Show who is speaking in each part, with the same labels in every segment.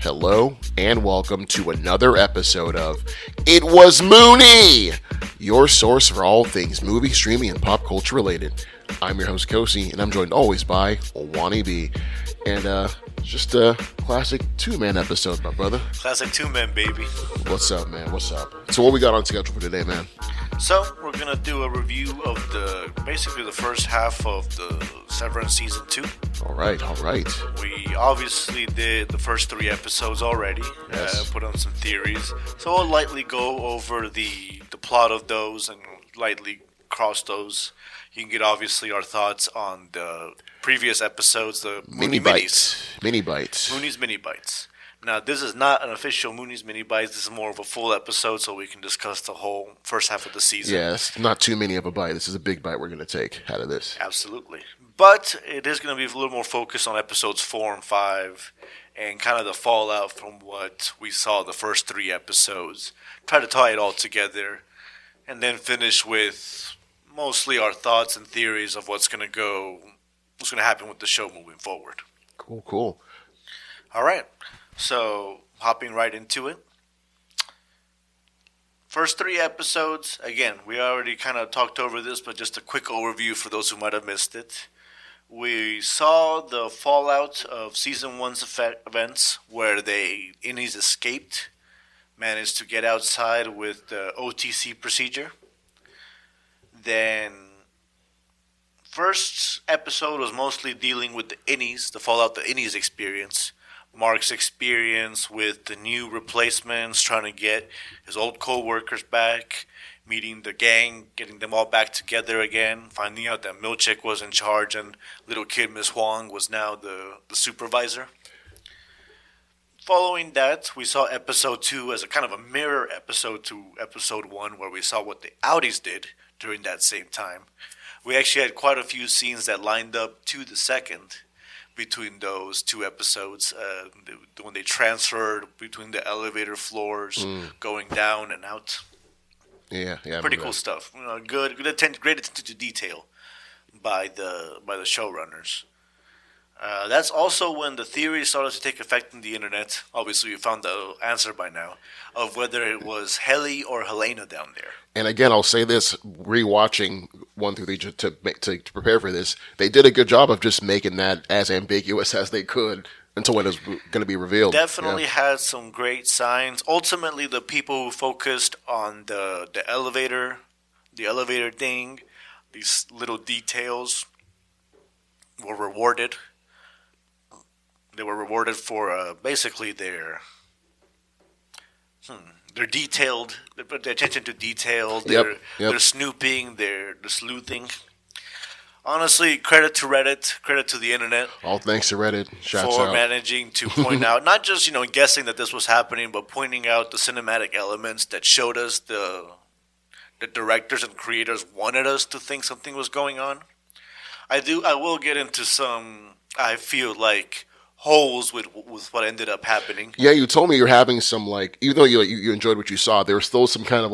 Speaker 1: Hello and welcome to another episode of It Was Mooney, your source for all things movie, streaming, and pop culture related. I'm your host Kosi, and I'm joined always by Wani B. And just a classic two-man episode, my brother.
Speaker 2: Classic two-man, baby.
Speaker 1: What's up, man? What's up? So what we got on schedule for today, man?
Speaker 2: So we're gonna do a review of basically the first half of the Severance season 2.
Speaker 1: All right.
Speaker 2: We obviously did the first 3 episodes already.
Speaker 1: Yes.
Speaker 2: Put on some theories. So we'll lightly go over the plot of those and lightly cross those. You can get obviously our thoughts on the previous episodes, the
Speaker 1: Mini bites.
Speaker 2: Mooney's Mini Bites. Now, this is not an official Mooney's Mini Bites. This is more of a full episode, so we can discuss the whole first half of the season.
Speaker 1: Yeah, it's not too many of a bite. This is a big bite we're going to take out of this.
Speaker 2: Absolutely. But it is going to be a little more focused on episodes 4 and 5 and kind of the fallout from what we saw the first 3 episodes. Try to tie it all together and then finish with mostly our thoughts and theories of what's going to happen with the show moving forward.
Speaker 1: Cool.
Speaker 2: All right. So, hopping right into it. First 3 episodes, again, we already kind of talked over this, but just a quick overview for those who might have missed it. We saw the fallout of Season 1's events, where the innies escaped, managed to get outside with the OTC procedure. Then, first episode was mostly dealing with the innies, the fallout the innies experience. Mark's experience with the new replacements, trying to get his old co-workers back, meeting the gang, getting them all back together again, finding out that Milchick was in charge and little kid Miss Huang was now the supervisor. Following that, we saw episode 2 as a kind of a mirror episode to episode 1, where we saw what the Audis did during that same time. We actually had quite a few scenes that lined up to the second between those 2 episodes, when they transferred between the elevator floors, going down and out.
Speaker 1: Yeah.
Speaker 2: Pretty cool stuff. Great attention to detail by the showrunners. That's also when the theory started to take effect in the internet. Obviously, we found the answer by now of whether it was Helly or Helena down there.
Speaker 1: And again, I'll say this: rewatching 1 through 3 to prepare for this, they did a good job of just making that as ambiguous as they could until when it was going to be revealed.
Speaker 2: Definitely had some great signs. Ultimately, the people who focused on the elevator thing, these little details, were rewarded. They were rewarded for basically their detailed, their attention to detail, their snooping, their sleuthing. Honestly, credit to Reddit, credit to the internet.
Speaker 1: All thanks to Reddit. Shouts
Speaker 2: for
Speaker 1: out.
Speaker 2: managing to point out, not just guessing that this was happening, but pointing out the cinematic elements that showed us the directors and creators wanted us to think something was going on. I will get into some, I feel like, holes with what ended up happening.
Speaker 1: Yeah, you told me you're having some, even though you enjoyed what you saw, there were still some kind of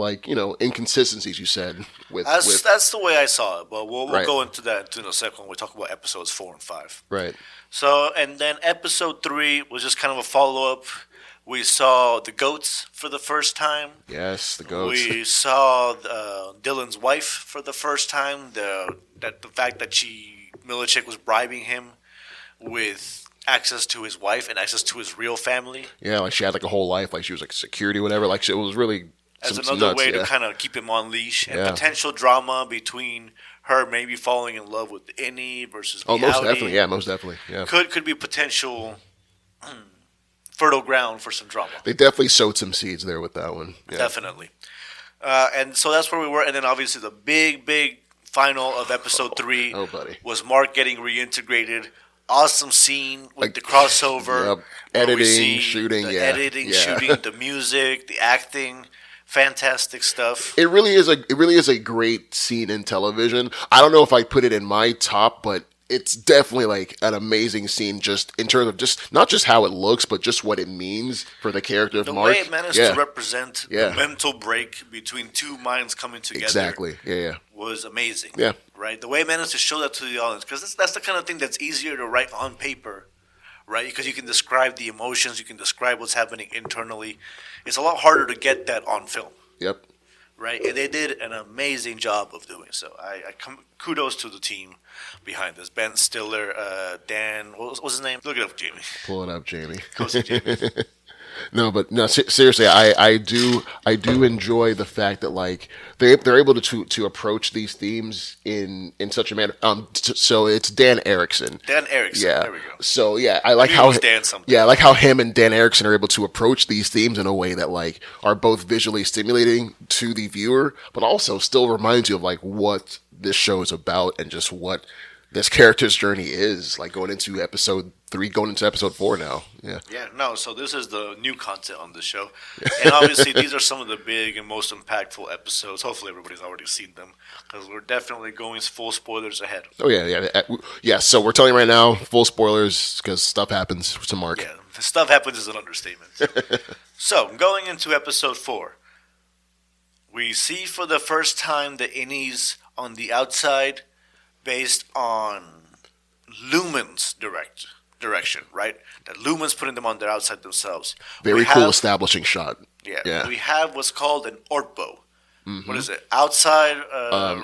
Speaker 1: inconsistencies, you said.
Speaker 2: That's the way I saw it, but we'll go into that in a second when we talk about episodes 4 and 5.
Speaker 1: Right.
Speaker 2: So, and then episode 3 was just kind of a follow-up. We saw the goats for the first time.
Speaker 1: Yes, the goats.
Speaker 2: We saw Dylan's wife for the first time. The fact that Milchick was bribing him with access to his wife and access to his real family.
Speaker 1: Yeah, she had a whole life, she was security, whatever. It was really
Speaker 2: as another way to kind of keep him on leash, and potential drama between her maybe falling in love with Innie versus the
Speaker 1: most
Speaker 2: Audi.
Speaker 1: definitely. Yeah, most definitely. Yeah,
Speaker 2: could be potential fertile ground for some drama.
Speaker 1: They definitely sowed some seeds there with that one. Yeah.
Speaker 2: Definitely. And so that's where we were, and then obviously the big final of episode 3 was Mark getting reintegrated. Awesome scene with the crossover.
Speaker 1: Yep. Editing, shooting,
Speaker 2: shooting, the music, the acting. Fantastic stuff.
Speaker 1: It really is a great scene in television. I don't know if I put it in my top, but it's definitely an amazing scene, just in terms of just not just how it looks, but just what it means for the character of Mark.
Speaker 2: The way it managed to represent the mental break between 2 minds coming together.
Speaker 1: Exactly. Yeah.
Speaker 2: Was amazing.
Speaker 1: Yeah.
Speaker 2: Right? The way it managed to show that to the audience, because that's the kind of thing that's easier to write on paper right? Because you can describe the emotions, you can describe what's happening internally. It's a lot harder to get that on film.
Speaker 1: Yep.
Speaker 2: Right, and they did an amazing job of doing so. Kudos to the team behind this. Ben Stiller, Dan, what's his name? Look it up, Jamie.
Speaker 1: Pull it up, Jamie.
Speaker 2: Cozy Jamie.
Speaker 1: No, seriously, I do enjoy the fact that like they're able to approach these themes in such a manner. So it's Dan Erickson.
Speaker 2: Dan Erickson.
Speaker 1: Yeah.
Speaker 2: There we go.
Speaker 1: So yeah, I like how
Speaker 2: Dan something.
Speaker 1: yeah, I like how him and Dan Erickson are able to approach these themes in a way that like are both visually stimulating to the viewer, but also still reminds you of like what this show is about and just what this character's journey is, like going into episode 3, going into episode 4 now. Yeah.
Speaker 2: Yeah, no, so this is the new content on this show. And obviously these are some of the big and most impactful episodes. Hopefully everybody's already seen them, because we're definitely going full spoilers ahead.
Speaker 1: Oh, yeah. So we're telling you right now, full spoilers, because stuff happens to Mark.
Speaker 2: Yeah, stuff happens is an understatement. So, going into episode 4, we see for the first time the innies on the outside based on Lumen's direction, right? That Lumen's putting them on their outside themselves.
Speaker 1: Very cool establishing shot.
Speaker 2: Yeah. We have what's called an ortbo. Mm-hmm. What is it? Outside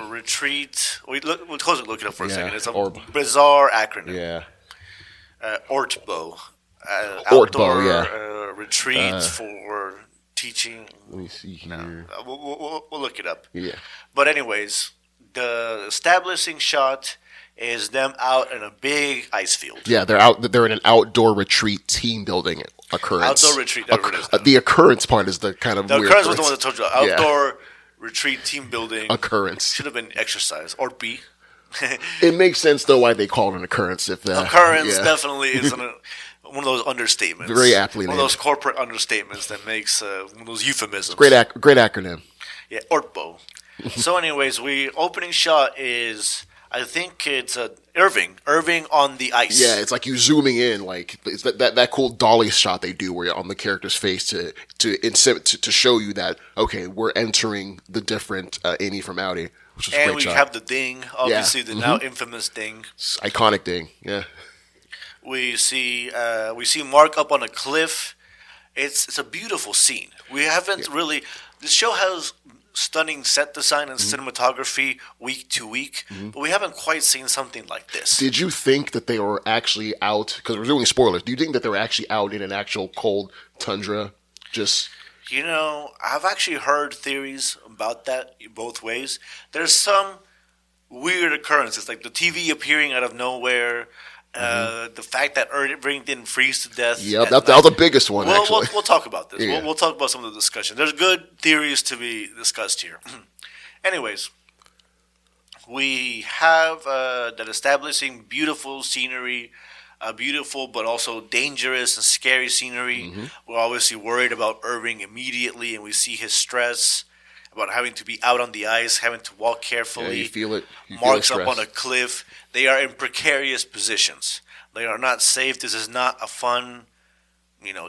Speaker 2: retreat. We'll look it up for a second. It's a bizarre acronym.
Speaker 1: Yeah.
Speaker 2: Ortbo.
Speaker 1: Ortbo, yeah.
Speaker 2: Retreat for teaching.
Speaker 1: Let me see here.
Speaker 2: No, we'll look it up.
Speaker 1: Yeah.
Speaker 2: But anyways, the establishing shot is them out in a big ice field.
Speaker 1: Yeah, they're in an outdoor retreat team building occurrence.
Speaker 2: Outdoor retreat, whatever it is.
Speaker 1: The occurrence part is the kind of
Speaker 2: the
Speaker 1: weird
Speaker 2: occurrence was the one that told you. Outdoor retreat team building.
Speaker 1: Occurrence.
Speaker 2: Should have been exercise. Or B.
Speaker 1: It makes sense, though, why they call it an occurrence.
Speaker 2: Occurrence definitely is one of those understatements.
Speaker 1: Very aptly
Speaker 2: named.
Speaker 1: One
Speaker 2: of those corporate understatemments that makes one of those euphemisms.
Speaker 1: Great acronym.
Speaker 2: Yeah, Ortbo. So anyways, opening shot is, I think it's Irving on the ice.
Speaker 1: Yeah, it's like you zooming in, like it's that cool dolly shot they do where you're on the character's face to show you that, okay, we're entering the different innie from Outie. Which is
Speaker 2: and
Speaker 1: we
Speaker 2: have the ding, obviously the now infamous ding.
Speaker 1: It's iconic ding, yeah.
Speaker 2: We see Mark up on a cliff. It's a beautiful scene. We haven't really. This show has stunning set design and cinematography week to week, but we haven't quite seen something like this.
Speaker 1: Did you think that they were actually out? Because we're doing spoilers. Do you think that they were actually out in an actual cold tundra? Just.
Speaker 2: I've actually heard theories about that both ways. There's some weird occurrences, like the TV appearing out of nowhere. The fact that Irving didn't freeze to death.
Speaker 1: Yeah, that was the biggest one, actually.
Speaker 2: We'll talk about this.
Speaker 1: Yeah.
Speaker 2: We'll talk about some of the discussion. There's good theories to be discussed here. Anyways, we have that establishing beautiful scenery, beautiful but also dangerous and scary scenery. We're obviously worried about Irving immediately, and we see his stress about having to be out on the ice, having to walk carefully.
Speaker 1: Yeah, you feel it.
Speaker 2: Mark's up on a cliff. They are in precarious positions. They are not safe. This is not a fun,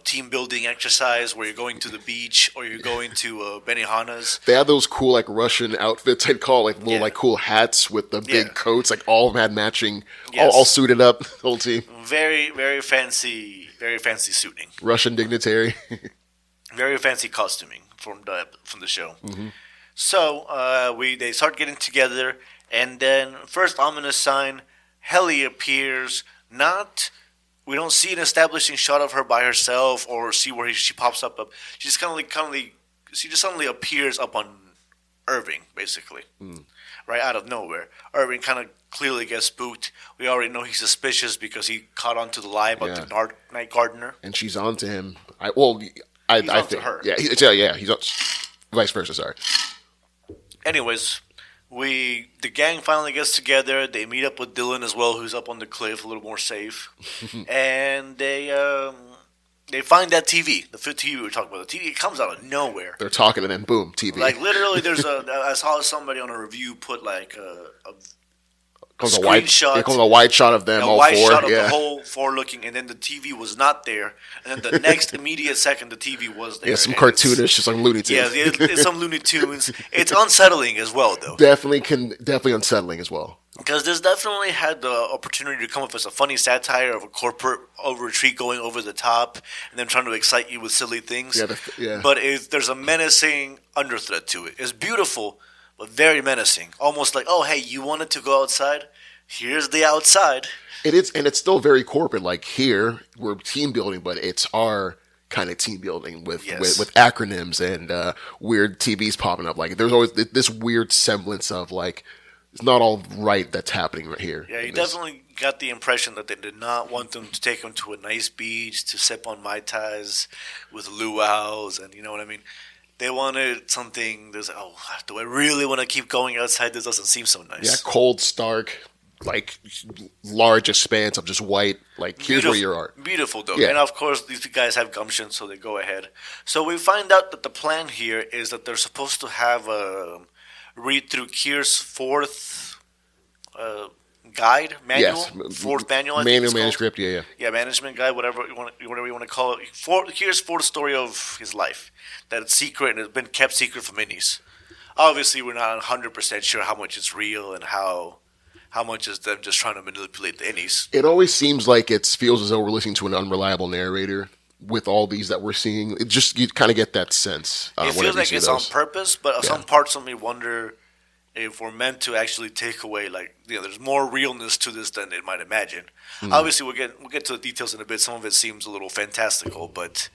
Speaker 2: team building exercise where you're going to the beach or you're going to Benihana's.
Speaker 1: They had those cool Russian outfits. I'd call little cool hats with the big coats. All of them had matching, all suited up. The whole team.
Speaker 2: Very, very fancy suiting.
Speaker 1: Russian dignitary.
Speaker 2: Very fancy costuming from the show. So they start getting together, and then first ominous sign, Helly appears. We don't see an establishing shot of her by herself or see where she pops up. She just she just suddenly appears up on Irving, basically, right out of nowhere. Irving kind of clearly gets spooked. We already know he's suspicious because he caught on to the lie about the night gardener,
Speaker 1: and she's on to him.
Speaker 2: I think her.
Speaker 1: Yeah, he's on. Vice versa. Sorry.
Speaker 2: Anyways, the gang finally gets together. They meet up with Dylan as well, who's up on the cliff, a little more safe, and they find that TV, the TV we were talking about. The TV comes out of nowhere.
Speaker 1: They're talking, and then boom, TV.
Speaker 2: Like literally, I saw somebody on a review put
Speaker 1: Comes a
Speaker 2: screenshot.
Speaker 1: It comes a wide shot of them,
Speaker 2: A
Speaker 1: all
Speaker 2: wide
Speaker 1: four.
Speaker 2: shot of
Speaker 1: Yeah.
Speaker 2: the whole four looking, and then the TV was not there, and then the next immediate second the TV was there.
Speaker 1: Yeah, some
Speaker 2: And
Speaker 1: cartoonish, just like Looney Tunes.
Speaker 2: Yeah, it's some Looney Tunes. It's unsettling as well, though.
Speaker 1: Definitely unsettling as well.
Speaker 2: Because this definitely had the opportunity to come up as a funny satire of a corporate retreat going over the top and then trying to excite you with silly things.
Speaker 1: Yeah.
Speaker 2: But there's a menacing underthread to it. It's beautiful, but very menacing. Almost like, oh, hey, you wanted to go outside? Here's the outside.
Speaker 1: It is, and it's still very corporate. Like here, we're team building, but it's our kind of team building with acronyms and weird TVs popping up. Like there's always this weird semblance of like, it's not all right that's happening right here.
Speaker 2: Yeah, you definitely got the impression that they did not want them to take them to a nice beach to sip on Mai Tais with luau's, and you know what I mean? They wanted something that's like, oh, do I really want to keep going outside? This doesn't seem so nice.
Speaker 1: Yeah, cold, stark, like large expanse of just white. Like, here's where you are.
Speaker 2: Beautiful, though.
Speaker 1: Yeah.
Speaker 2: And of course, these guys have gumption, so they go ahead. So we find out that the plan here is that they're supposed to have a read through Kier's fourth guide manual, fourth manual. I think it's
Speaker 1: manuscript.
Speaker 2: called. Yeah, management guide, whatever you want to call it. Kier's fourth story of his life that it's secret and has been kept secret from minis. Obviously, we're not 100% sure how much is real and how much is them just trying to manipulate the innies.
Speaker 1: It always seems like it feels as though we're listening to an unreliable narrator. With all these that we're seeing, it just you kind of get that sense.
Speaker 2: It feels like it's on purpose, but some parts of me wonder if we're meant to actually take away, like, you know, there's more realness to this than it might imagine. Obviously, we'll get to the details in a bit. Some of it seems a little fantastical, but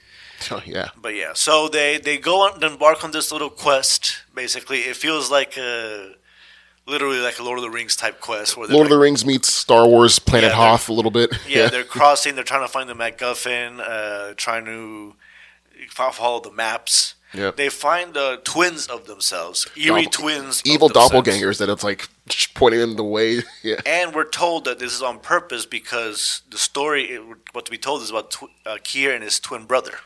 Speaker 1: yeah.
Speaker 2: But yeah, so they go on, embark on this little quest. Basically, it feels like literally like a Lord of the Rings type quest. Where
Speaker 1: Lord of the Rings meets Star Wars Planet Hoth a little bit.
Speaker 2: Yeah, they're crossing. They're trying to find the MacGuffin, trying to follow the maps.
Speaker 1: Yep.
Speaker 2: They find twins of themselves, eerie twins.
Speaker 1: Evil doppelgangers that it's like pointing in the way. Yeah.
Speaker 2: And we're told that this is on purpose because the story, what we told is about Kier and his twin brother.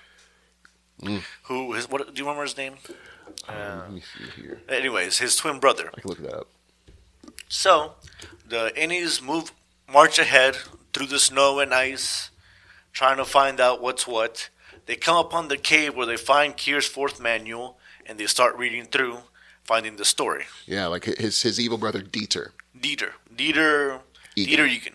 Speaker 2: Who is, what do you remember his name?
Speaker 1: Let me see here.
Speaker 2: Anyways, his twin brother.
Speaker 1: I can look it up.
Speaker 2: So, the innies march ahead through the snow and ice, trying to find out what's what. They come upon the cave where they find Kier's fourth manual, and they start reading through, finding the story.
Speaker 1: Yeah, like his evil brother Dieter
Speaker 2: Egan.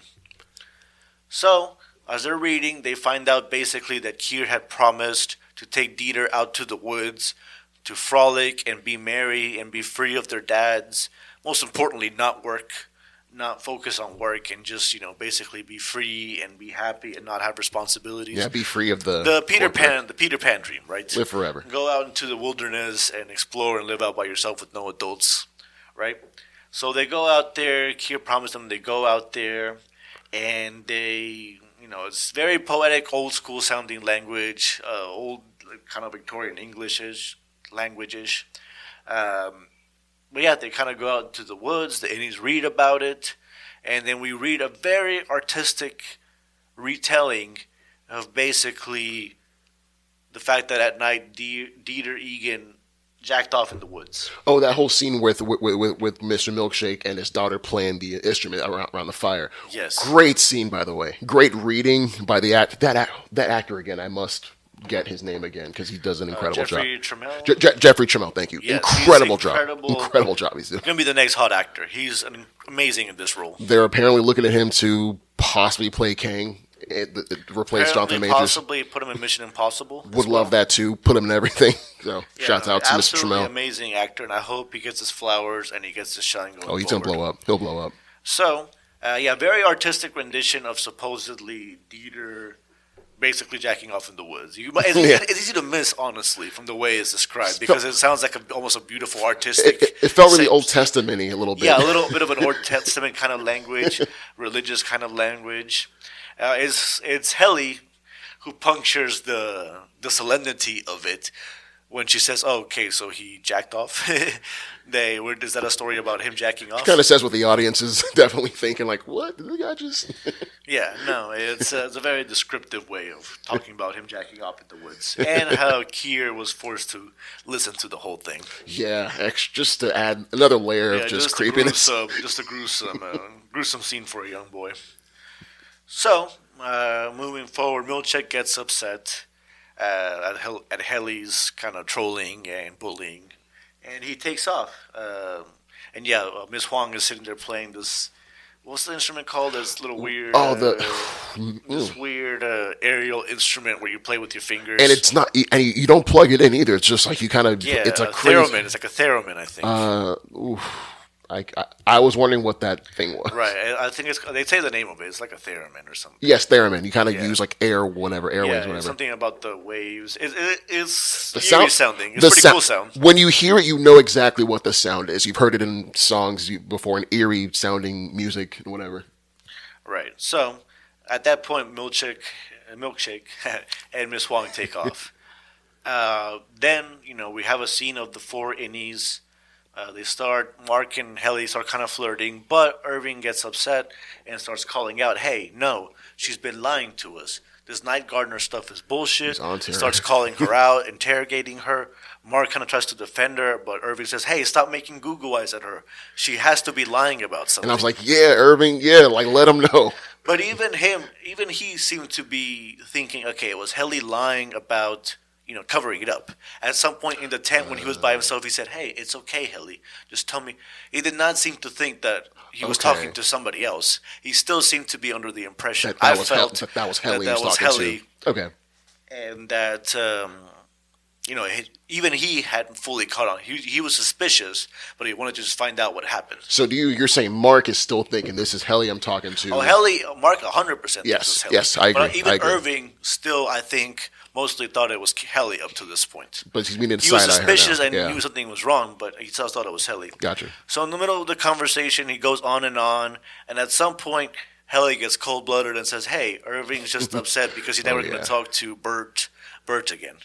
Speaker 2: So, as they're reading, they find out basically that Kier had promised to take Dieter out to the woods to frolic and be merry and be free of their dads. Most importantly, not focus on work and just, you know, basically be free and be happy and not have responsibilities.
Speaker 1: Yeah, be free of the
Speaker 2: Peter Pan dream, right?
Speaker 1: Live forever.
Speaker 2: Go out into the wilderness and explore and live out by yourself with no adults, right? So they go out there. Kier promised them they go out there, and they, you know, it's very poetic, old school sounding language, old kind of Victorian English-ish language-ish. But yeah, they kind of go out into the woods. The innies read about it, and then we read a very artistic retelling of basically the fact that at night Dieter Egan jacked off in the woods.
Speaker 1: Oh, that whole scene with Mr. Milkshake and his daughter playing the instrument around the fire.
Speaker 2: Yes,
Speaker 1: great scene, by the way. Great reading by the that actor again. I must get his name again because he does an incredible job. Jeffrey Tremell, thank you.
Speaker 2: Yes,
Speaker 1: incredible job he's doing.
Speaker 2: He's gonna be the next hot actor. He's amazing in this role.
Speaker 1: They're apparently looking at him to possibly play Kang, replace Jonathan Majors.
Speaker 2: Possibly put him in Mission Impossible.
Speaker 1: Would love that too. Put him in everything. So shouts out to Mr.
Speaker 2: Absolutely
Speaker 1: Tremell.
Speaker 2: amazing actor, and I hope he gets his flowers and he gets his shine going.
Speaker 1: Oh, he's
Speaker 2: forward.
Speaker 1: gonna blow up. He'll blow up.
Speaker 2: So, very artistic rendition of supposedly Dieter basically jacking off in the woods. It's easy to miss, honestly, from the way it's described, because it sounds like almost a beautiful artistic.
Speaker 1: It felt really Old Testament-y a little bit.
Speaker 2: Yeah, a little bit of an Old Testament kind of language, religious kind of language. It's Helly who punctures the solemnity of it when she says, "Oh, okay, so he jacked off." Is that a story about him jacking off?
Speaker 1: Kind of says what the audience is definitely thinking, like, what? Did the guy just...
Speaker 2: Yeah, no, it's a very descriptive way of talking about him jacking off in the woods, and how Keir was forced to listen to the whole thing.
Speaker 1: Yeah, just to add another layer of just creepiness.
Speaker 2: Just a gruesome scene for a young boy. So, moving forward, Milchek gets upset at Helly's kind of trolling and bullying, and he takes off. Miss Huang is sitting there playing this. What's the instrument called? This little weird. This weird aerial instrument where you play with your fingers.
Speaker 1: And it's not, and you don't plug it in either. It's just like you kind of.
Speaker 2: Yeah,
Speaker 1: it's a
Speaker 2: theremin. It's like a theremin, I think.
Speaker 1: I was wondering what that thing was.
Speaker 2: Right, I think they say the name of it. It's like a theremin or something.
Speaker 1: Yes, theremin. You kind of use like airwaves, whatever.
Speaker 2: Something about the waves. It's
Speaker 1: the
Speaker 2: eerie sounding. It's pretty cool sound.
Speaker 1: When you hear it, you know exactly what the sound is. You've heard it in songs before, in eerie sounding music and whatever.
Speaker 2: Right. So at that point, Milkshake, and Miss Huang take off. Then we have a scene of the four innies. Mark and Helly start kind of flirting, but Irving gets upset and starts calling out, "Hey, no, she's been lying to us. This Night Gardener stuff is bullshit." Starts calling her out, interrogating her. Mark kind of tries to defend her, but Irving says, "Hey, stop making Google eyes at her. She has to be lying about something."
Speaker 1: And I was like, "Yeah, Irving, yeah, like let him know."
Speaker 2: But even he seemed to be thinking, okay, it was Helly lying about covering it up. At some point in the tent when he was by himself, he said, "Hey, it's okay, Helly. Just tell me." He did not seem to think that he was talking to somebody else. He still seemed to be under the impression
Speaker 1: that was Helly. Okay.
Speaker 2: And that, even he hadn't fully caught on. He was suspicious, but he wanted to just find out what happened.
Speaker 1: So you're saying Mark is still thinking this is Helly I'm talking to?
Speaker 2: Oh, Mark 100% thinks it's Helly.
Speaker 1: Yes, I agree.
Speaker 2: But even Irving still, I think, mostly thought it was Helly up to this point.
Speaker 1: But he was
Speaker 2: suspicious and knew something was wrong, but he still thought it was Helly.
Speaker 1: Gotcha.
Speaker 2: So in the middle of the conversation, he goes on, and at some point, Helly gets cold-blooded and says, "Hey, Irving's just upset because he's never going to talk to Bert again."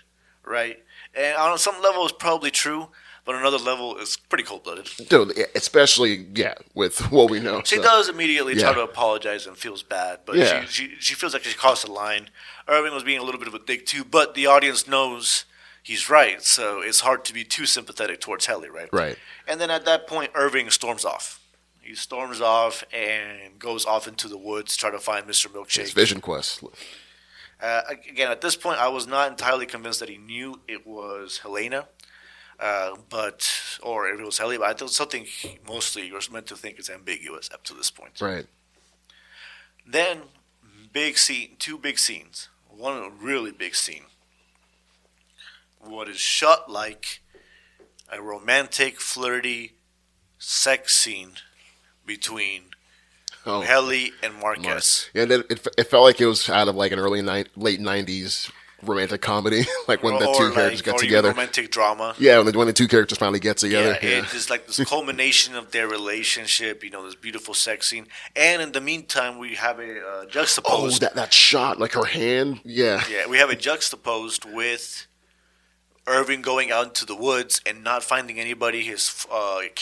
Speaker 2: Right? And on some level, it's probably true, but on another level, it's pretty cold-blooded.
Speaker 1: Dude, especially, with what we know.
Speaker 2: She does immediately try to apologize and feels bad, but she feels like she crossed the line. Irving was being a little bit of a dick, too, but the audience knows he's right, so it's hard to be too sympathetic towards Helly, right?
Speaker 1: Right.
Speaker 2: And then at that point, Irving storms off. He storms off and goes off into the woods to try to find Mr. Milkshake.
Speaker 1: It's Vision Quest.
Speaker 2: Again, at this point, I was not entirely convinced that he knew it was Helena, or if it was Helly, but I thought something mostly you're meant to think is ambiguous up to this point.
Speaker 1: Right.
Speaker 2: Then, two big scenes. One really big scene. What is shot like a romantic, flirty sex scene between Helly and Marquez.
Speaker 1: Yeah, it felt like it was out of like an late 90s romantic comedy, like when the two characters got together.
Speaker 2: Romantic drama.
Speaker 1: Yeah, when the two characters finally get together.
Speaker 2: Yeah, it's just like this culmination of their relationship, this beautiful sex scene. And in the meantime, we have a juxtaposed.
Speaker 1: Oh, that shot, like her hand. Yeah.
Speaker 2: Yeah, we have it juxtaposed with Irving going out into the woods and not finding anybody. His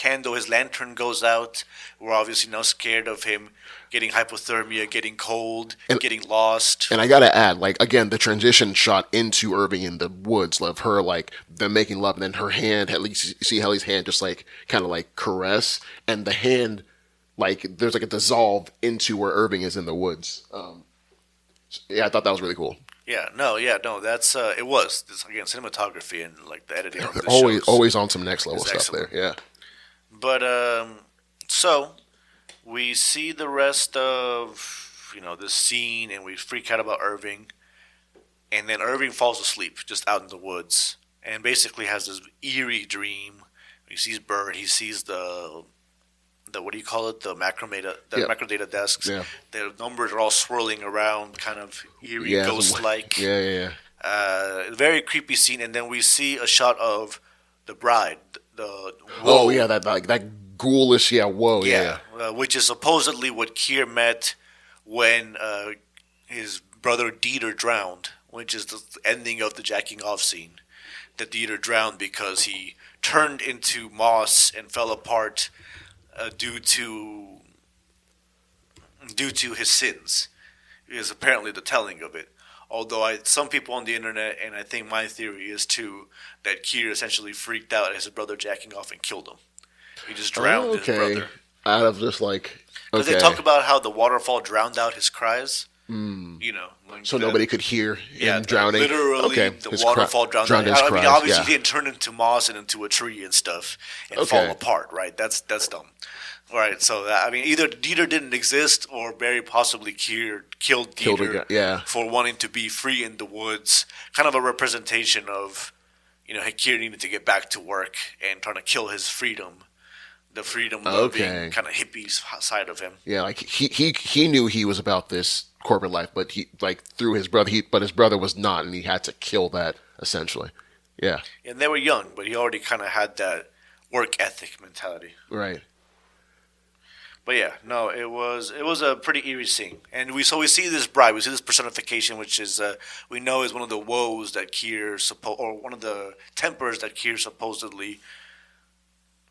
Speaker 2: his lantern goes out. We're obviously now scared of him getting hypothermia, getting cold, getting lost.
Speaker 1: And I gotta add, like, again, the transition shot into Irving in the woods of her, like, them making love, and then her hand, at least you see Helly's hand just, like, kind of, like, caress, and the hand, like, there's, like, a dissolve into where Irving is in the woods. I thought that was really cool.
Speaker 2: That's it was. This, again, cinematography and, like, the editing of the
Speaker 1: always on some next level stuff there, yeah.
Speaker 2: But, so we see the rest of, this scene, and we freak out about Irving. And then Irving falls asleep just out in the woods and basically has this eerie dream. He sees Bert. He sees the what do you call it? The macrodata desks. Yeah. The numbers are all swirling around, kind of eerie, ghost-like.
Speaker 1: Yeah.
Speaker 2: Very creepy scene. And then we see a shot of the bride.
Speaker 1: That ghoulish, whoa, yeah.
Speaker 2: Which is supposedly what Keir met when his brother Dieter drowned, which is the ending of the jacking off scene. that Dieter drowned because he turned into moss and fell apart due to his sins. Is apparently the telling of it. Although some people on the internet, and I think my theory is too, that Kier essentially freaked out at his brother jacking off and killed him. He just drowned his brother.
Speaker 1: Out of just like...
Speaker 2: Because they talk about how the waterfall drowned out his cries. You know, like
Speaker 1: so nobody could hear him drowning.
Speaker 2: Literally, the waterfall drowned
Speaker 1: his cries.
Speaker 2: I mean, obviously, he didn't turn into moss and into a tree and stuff and fall apart, right? That's dumb. All right, so I mean, either Dieter didn't exist or very possibly killed Dieter for wanting to be free in the woods. Kind of a representation of, you know, Kier needed to get back to work and trying to kill his freedom. The freedom of being kind of hippie side of him. Yeah, like
Speaker 1: he knew he was about this corporate life, but he like through his brother. But his brother was not, and he had to kill that essentially. Yeah,
Speaker 2: and they were young, but he already kind of had that work ethic mentality.
Speaker 1: Right.
Speaker 2: But yeah, no, it was a pretty eerie scene, and we see this bride, we see this personification, which is we know is one of the woes that Kier or one of the tempers that Kier supposedly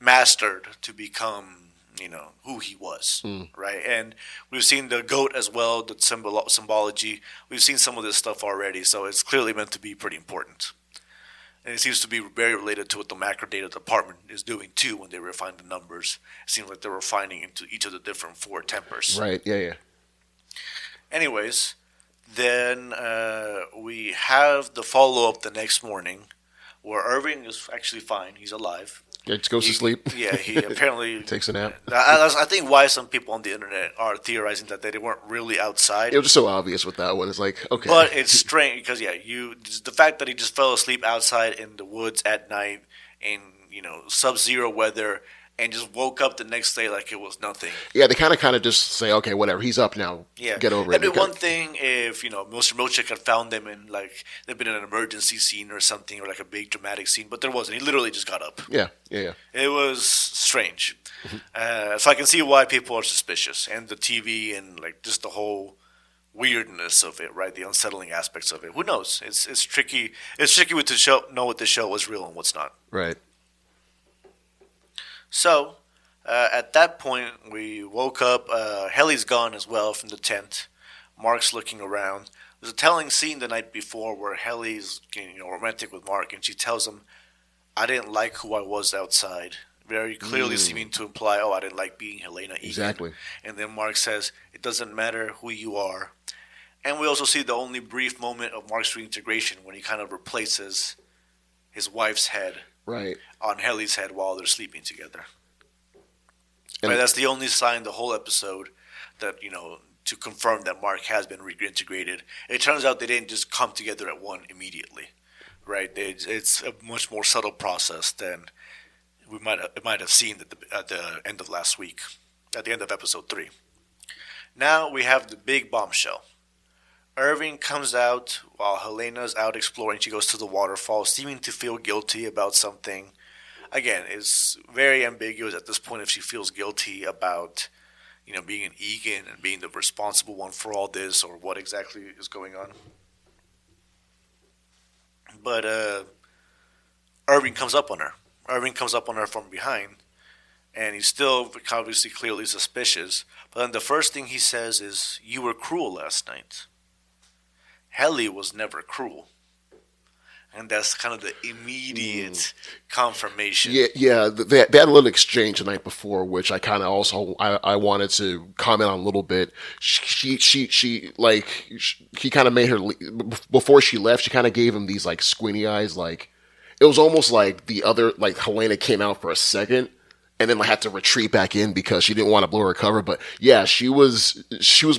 Speaker 2: mastered to become, you know, who he was, right? And we've seen the goat as well, the symbology. We've seen some of this stuff already, so it's clearly meant to be pretty important. And it seems to be very related to what the macro data department is doing too when they refine the numbers. It seems like they're refining into each of the different 4 tempers.
Speaker 1: Right, yeah.
Speaker 2: Anyways, then we have the follow-up the next morning where Irving is actually fine. He's alive.
Speaker 1: Yeah, just goes to sleep.
Speaker 2: Yeah, he apparently
Speaker 1: takes a nap.
Speaker 2: I think why some people on the internet are theorizing that they weren't really outside.
Speaker 1: It was just so obvious with that one. It's like, okay.
Speaker 2: But it's strange because, the fact that he just fell asleep outside in the woods at night in, you know, sub-zero weather and just woke up the next day like it was nothing.
Speaker 1: Yeah, they kind of just say, okay, whatever, he's up now.
Speaker 2: Yeah.
Speaker 1: Get over it.
Speaker 2: It'd be one thing if, you know, Mr. Milchick had found them and, like, they'd been in an emergency scene or something, or, like, a big dramatic scene, but there wasn't. He literally just got up.
Speaker 1: Yeah.
Speaker 2: It was strange. So I can see why people are suspicious. And the TV and, like, just the whole weirdness of it, right? The unsettling aspects of it. Who knows? It's tricky. It's tricky to know what the show was real and what's not.
Speaker 1: Right.
Speaker 2: So, at that point, we woke up. Helly's gone as well from the tent. Mark's looking around. There's a telling scene the night before where Helly's, you know, romantic with Mark, and she tells him, "I didn't like who I was outside." Very clearly seeming to imply, "Oh, I didn't like being Helena either."
Speaker 1: Exactly.
Speaker 2: And then Mark says, "It doesn't matter who you are." And we also see the only brief moment of Mark's reintegration when he kind of replaces his wife's head on Helly's head while they're sleeping together. Right, that's the only sign the whole episode that, you know, to confirm that Mark has been reintegrated. It turns out they didn't just come together at one immediately, right? It's a much more subtle process than we might have seen at the end of last week, at the end of episode 3. Now we have the big bombshell. Irving comes out while Helena's out exploring. She goes to the waterfall, seeming to feel guilty about something. Again, it's very ambiguous at this point if she feels guilty about, you know, being an Egan and being the responsible one for all this, or what exactly is going on. But Irving comes up on her. Irving comes up on her from behind, and he's still obviously clearly suspicious. But then the first thing he says is, "You were cruel last night." Helly was never cruel. And that's kind of the immediate confirmation.
Speaker 1: Yeah. They had a little exchange the night before, which I kind of also I wanted to comment on a little bit. He kind of made her before she left. She kind of gave him these like squinty eyes, like it was almost like the other like Helena came out for a second and then had to retreat back in because she didn't want to blow her cover. But yeah, she was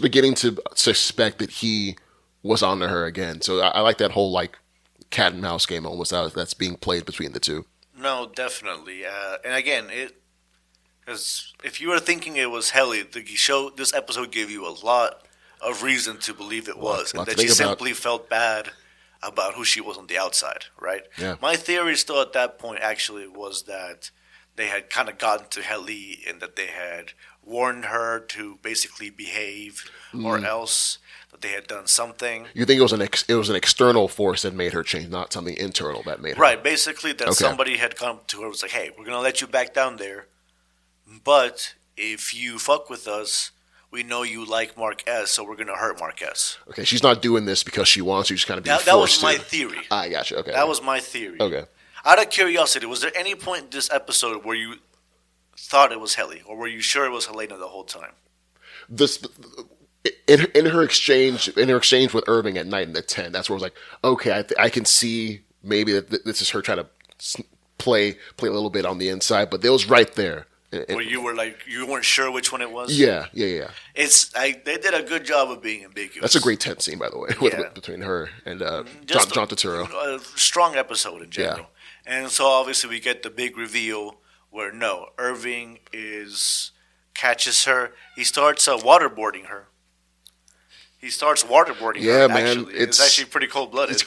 Speaker 1: beginning to suspect that he was onto her again. So I like that whole like cat and mouse game almost that's being played between the two.
Speaker 2: No, definitely. And again, because if you were thinking it was Helly, this episode gave you a lot of reason to believe it was, and that she simply felt bad about who she was on the outside, right?
Speaker 1: Yeah.
Speaker 2: My theory still at that point actually was that they had kind of gotten to Helly and that they had warned her to basically behave or else that they had done something.
Speaker 1: You think it was an external force that made her change, not something internal that made her.
Speaker 2: Right, basically that
Speaker 1: Okay.
Speaker 2: somebody had come to her and was like, hey, we're going to let you back down there, but if you fuck with us, we know you like Mark S, so we're going to hurt Mark S.
Speaker 1: Okay, she's not doing this because she wants to. She's kind of being
Speaker 2: That was
Speaker 1: forced
Speaker 2: my
Speaker 1: to.
Speaker 2: theory.
Speaker 1: I gotcha. Okay.
Speaker 2: That was my theory.
Speaker 1: Okay.
Speaker 2: Out of curiosity, was there any point in this episode where you thought it was Helly, or were you sure it was Helena the whole time?
Speaker 1: This in her exchange with Irving at night in the tent. That's where I was like, okay, I can see maybe that this is her trying to play a little bit on the inside, but it was right there.
Speaker 2: Where you were like, you weren't sure which one it was?
Speaker 1: Yeah.
Speaker 2: They did a good job of being ambiguous.
Speaker 1: That's a great tent scene, by the way, between her and John Turturro.
Speaker 2: A strong episode in general. Yeah. And so obviously we get the big reveal where Irving catches her. He starts waterboarding her.
Speaker 1: Yeah,
Speaker 2: her,
Speaker 1: man.
Speaker 2: actually. It's actually pretty cold-blooded.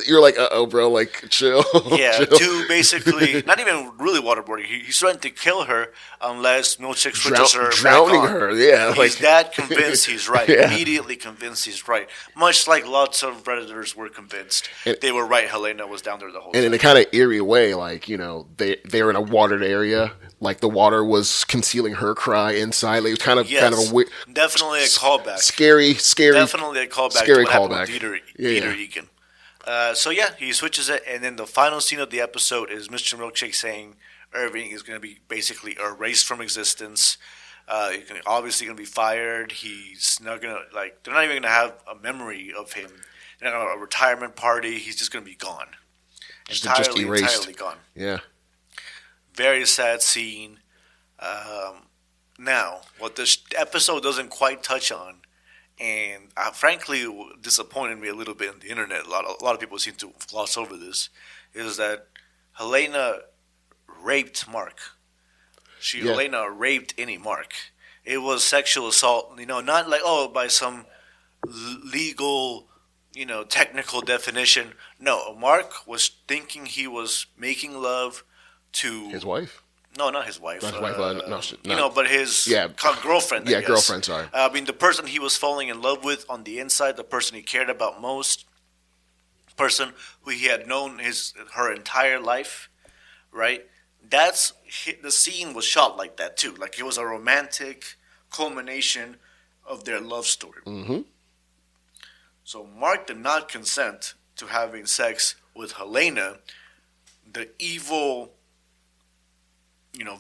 Speaker 1: You're like, bro, like, chill.
Speaker 2: Yeah,
Speaker 1: chill.
Speaker 2: to basically, not even really waterboarding. He's trying to kill her unless Milchick switches her
Speaker 1: drowning
Speaker 2: back on.
Speaker 1: her, yeah.
Speaker 2: He's that convinced he's right.
Speaker 1: Yeah.
Speaker 2: Immediately convinced he's right. Much like lots of Predators were convinced they were right. Helena was down there the whole time.
Speaker 1: And in a kind of eerie way, like, they were in a watered area. Like, the water was concealing her cry inside. Like, it was kind of a weird...
Speaker 2: Definitely a callback.
Speaker 1: Scary.
Speaker 2: Definitely a callback
Speaker 1: Scary
Speaker 2: to what
Speaker 1: callback.
Speaker 2: happened with Peter Egan. He switches it, and then the final scene of the episode is Mr. Milkshake saying Irving is going to be basically erased from existence. He's obviously going to be fired. He's not going to, they're not even going to have a memory of him. They're not going to have a retirement party. He's just going to be gone.
Speaker 1: Just erased.
Speaker 2: Entirely gone.
Speaker 1: Yeah.
Speaker 2: Very sad scene. Now, what this episode doesn't quite touch on, and frankly disappointed me a little bit on the internet, a lot of people seem to gloss over this, is that Helena raped Mark. Helena raped any Mark. It was sexual assault, not like, by some legal, technical definition. No, Mark was thinking he was making love to
Speaker 1: his wife?
Speaker 2: No, not his wife.
Speaker 1: Not his wife. No.
Speaker 2: But his girlfriend.
Speaker 1: Yeah, girlfriend. Sorry.
Speaker 2: The person he was falling in love with on the inside, the person he cared about most, person who he had known her entire life, right? The scene was shot like that too. Like, it was a romantic culmination of their love story.
Speaker 1: Mm-hmm.
Speaker 2: So Mark did not consent to having sex with Helena, the evil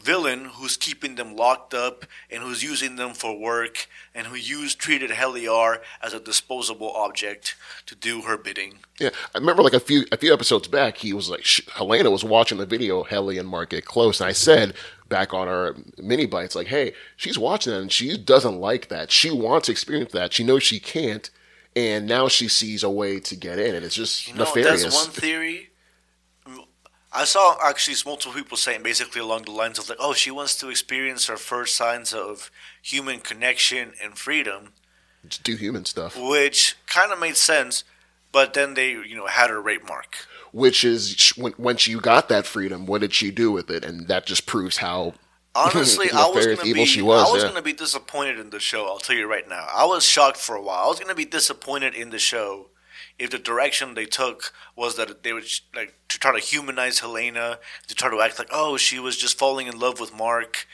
Speaker 2: villain who's keeping them locked up and who's using them for work and who treated Helly as a disposable object to do her bidding.
Speaker 1: Yeah, I remember like a few episodes back, he was like, Helena was watching the video, Helly and Mark get close, and I said back on our mini bites, like, hey, she's watching that and she doesn't like that. She wants to experience that. She knows she can't, and now she sees a way to get in, and it's just nefarious.
Speaker 2: That's one theory. I saw actually multiple people saying basically along the lines of like, she wants to experience her first signs of human connection and freedom.
Speaker 1: Just do human stuff.
Speaker 2: Which kind of made sense, but then they, had her rape Mark.
Speaker 1: Which is, when she got that freedom, what did she do with it? And that just proves how
Speaker 2: honestly, I was
Speaker 1: going
Speaker 2: to be disappointed in the show, I'll tell you right now. I was shocked for a while. I was going to be disappointed in the show if the direction they took was that they would to try to humanize Helena, to try to act like, she was just falling in love with Mark,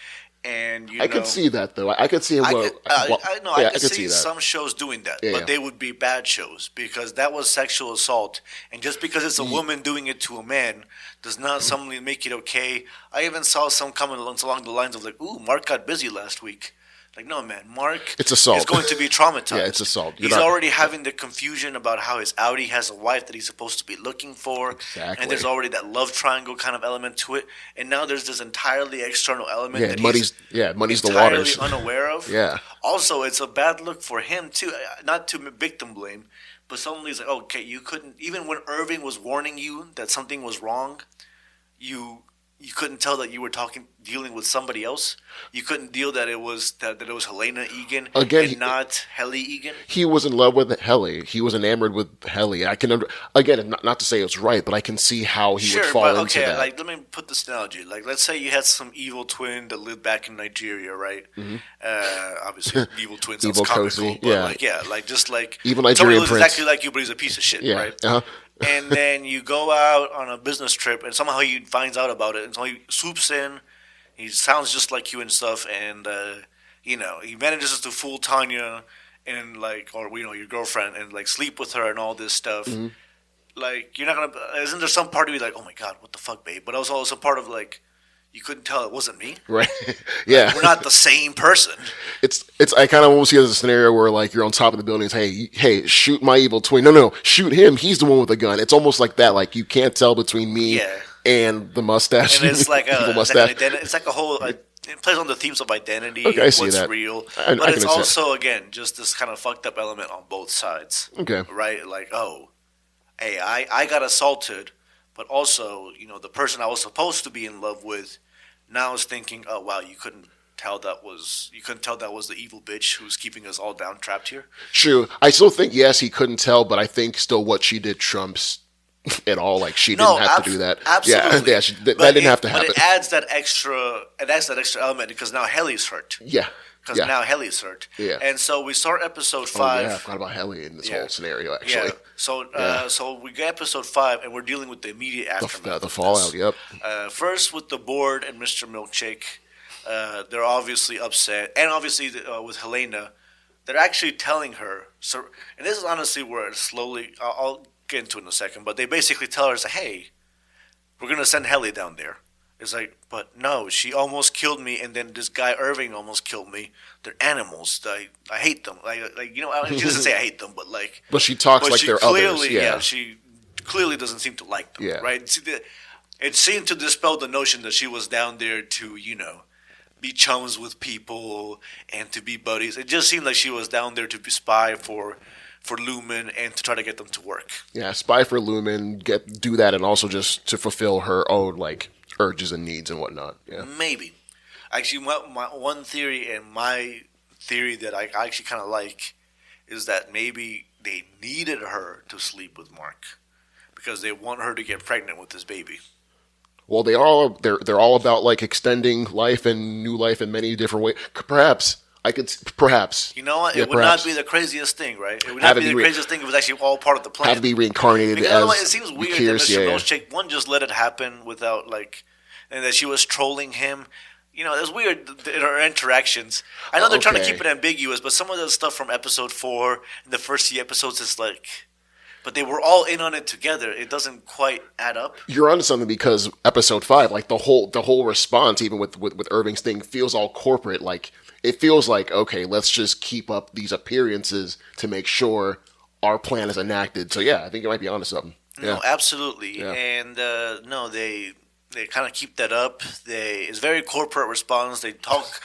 Speaker 2: and
Speaker 1: I could see that though. I could see it.
Speaker 2: I could see some shows doing that, but they would be bad shows because that was sexual assault, and just because it's a woman doing it to a man does not suddenly make it okay. I even saw some comments along the lines of like, "Ooh, Mark got busy last week." Like, no, man, Mark
Speaker 1: it's assault.
Speaker 2: is going to be traumatized.
Speaker 1: Yeah, it's assault.
Speaker 2: He's already having the confusion about how his Audi has a wife that he's supposed to be looking for.
Speaker 1: Exactly.
Speaker 2: And there's already that love triangle kind of element to it. And now there's this entirely external element that
Speaker 1: he's
Speaker 2: entirely
Speaker 1: the waters.
Speaker 2: unaware of.
Speaker 1: Yeah.
Speaker 2: Also, it's a bad look for him, too. Not to victim blame, but suddenly he's like, okay, you couldn't – even when Irving was warning you that something was wrong, you you couldn't tell that you were dealing with somebody else. You couldn't deal that it was Helena Egan
Speaker 1: Again,
Speaker 2: not Helly Egan.
Speaker 1: he was in love with Helly. He was enamored with Helly. I can again, not to say it's right, but I can see how he would fall into that.
Speaker 2: Like let me put this analogy. Like let's say you had some evil twin that lived back in Nigeria, right? Mm-hmm. Obviously, evil twin sounds
Speaker 1: evil
Speaker 2: comical,
Speaker 1: cozy,
Speaker 2: but just like
Speaker 1: evil Nigerian
Speaker 2: looks
Speaker 1: prince.
Speaker 2: exactly like you, but he's a piece of shit, right? Uh-huh. And then you go out on a business trip, and somehow he finds out about it, and so he swoops in. He sounds just like you and stuff, and he manages to fool Tanya and your girlfriend, and like sleep with her and all this stuff. Mm-hmm. Like you're not gonna. Isn't there some part of you like, oh my god, what the fuck, babe? But also some part of like, you couldn't tell it wasn't me,
Speaker 1: right? Yeah,
Speaker 2: like, we're not the same person.
Speaker 1: It's. I kind of almost see it as a scenario where like you're on top of the buildings. Hey, shoot my evil twin. No, shoot him. He's the one with the gun. It's almost like that. Like you can't tell between me and the mustache.
Speaker 2: And it's like
Speaker 1: mustache.
Speaker 2: It's like a whole. It plays on the themes of identity,
Speaker 1: okay, I see
Speaker 2: what's
Speaker 1: that.
Speaker 2: real,
Speaker 1: but
Speaker 2: it's also again just this kind of fucked up element on both sides.
Speaker 1: Okay,
Speaker 2: right? Like, oh, hey, I got assaulted, but also the person I was supposed to be in love with now is thinking, oh wow, you couldn't tell that was the evil bitch who's keeping us all down trapped here.
Speaker 1: True. I still think yes, he couldn't tell, but I think still what she did trumps it all. Like she didn't have to do that.
Speaker 2: Absolutely.
Speaker 1: Yeah, that didn't have to happen.
Speaker 2: But it adds that extra element because now Helly's hurt.
Speaker 1: Yeah.
Speaker 2: Because now Helly's hurt.
Speaker 1: Yeah.
Speaker 2: And so we start episode 5.
Speaker 1: I forgot about Helly in this whole scenario, actually.
Speaker 2: Yeah. So we get episode 5, and we're dealing with the immediate aftermath.
Speaker 1: The fallout, yep.
Speaker 2: First with the board and Mr. Milkshake. They're obviously upset. And obviously with Helena, they're actually telling her. So, and this is honestly where it slowly, I'll get into it in a second, but they basically tell her, hey, we're going to send Helly down there. It's like, but no, she almost killed me, and then this guy Irving almost killed me. They're animals. I hate them. She doesn't say I hate them, but like.
Speaker 1: But she talks like they're others.
Speaker 2: Yeah, she clearly doesn't seem to like them.
Speaker 1: Yeah.
Speaker 2: Right. It seemed to dispel the notion that she was down there to be chums with people and to be buddies. It just seemed like she was down there to be spy for Lumen and to try to get them to work. Yeah,
Speaker 1: spy for Lumen, do that, and also just to fulfill her own urges and needs and whatnot. Yeah,
Speaker 2: maybe. Actually, my one theory and my theory that I actually kind of like is that maybe they needed her to sleep with Mark because they want her to get pregnant with this baby.
Speaker 1: Well, they're all about extending life and new life in many different ways. Perhaps.
Speaker 2: You know what? It would not be the craziest thing, right? It would not be the craziest thing if it was actually all part of the plan.
Speaker 1: Have to be reincarnated
Speaker 2: because it seems weird that Mr. Milkshake, one, just let it happen without, and that she was trolling him. It's weird in our interactions. I know they're trying to keep it ambiguous, but some of the stuff from episode 4 in the first few episodes is but they were all in on it together. It doesn't quite add up.
Speaker 1: You're onto something because episode 5, the whole response, even with Irving's thing, feels all corporate. It feels like, okay, let's just keep up these appearances to make sure our plan is enacted. So yeah, I think you might be onto something.
Speaker 2: No, absolutely. Yeah. And they kind of keep that up. It's very corporate response. They talk.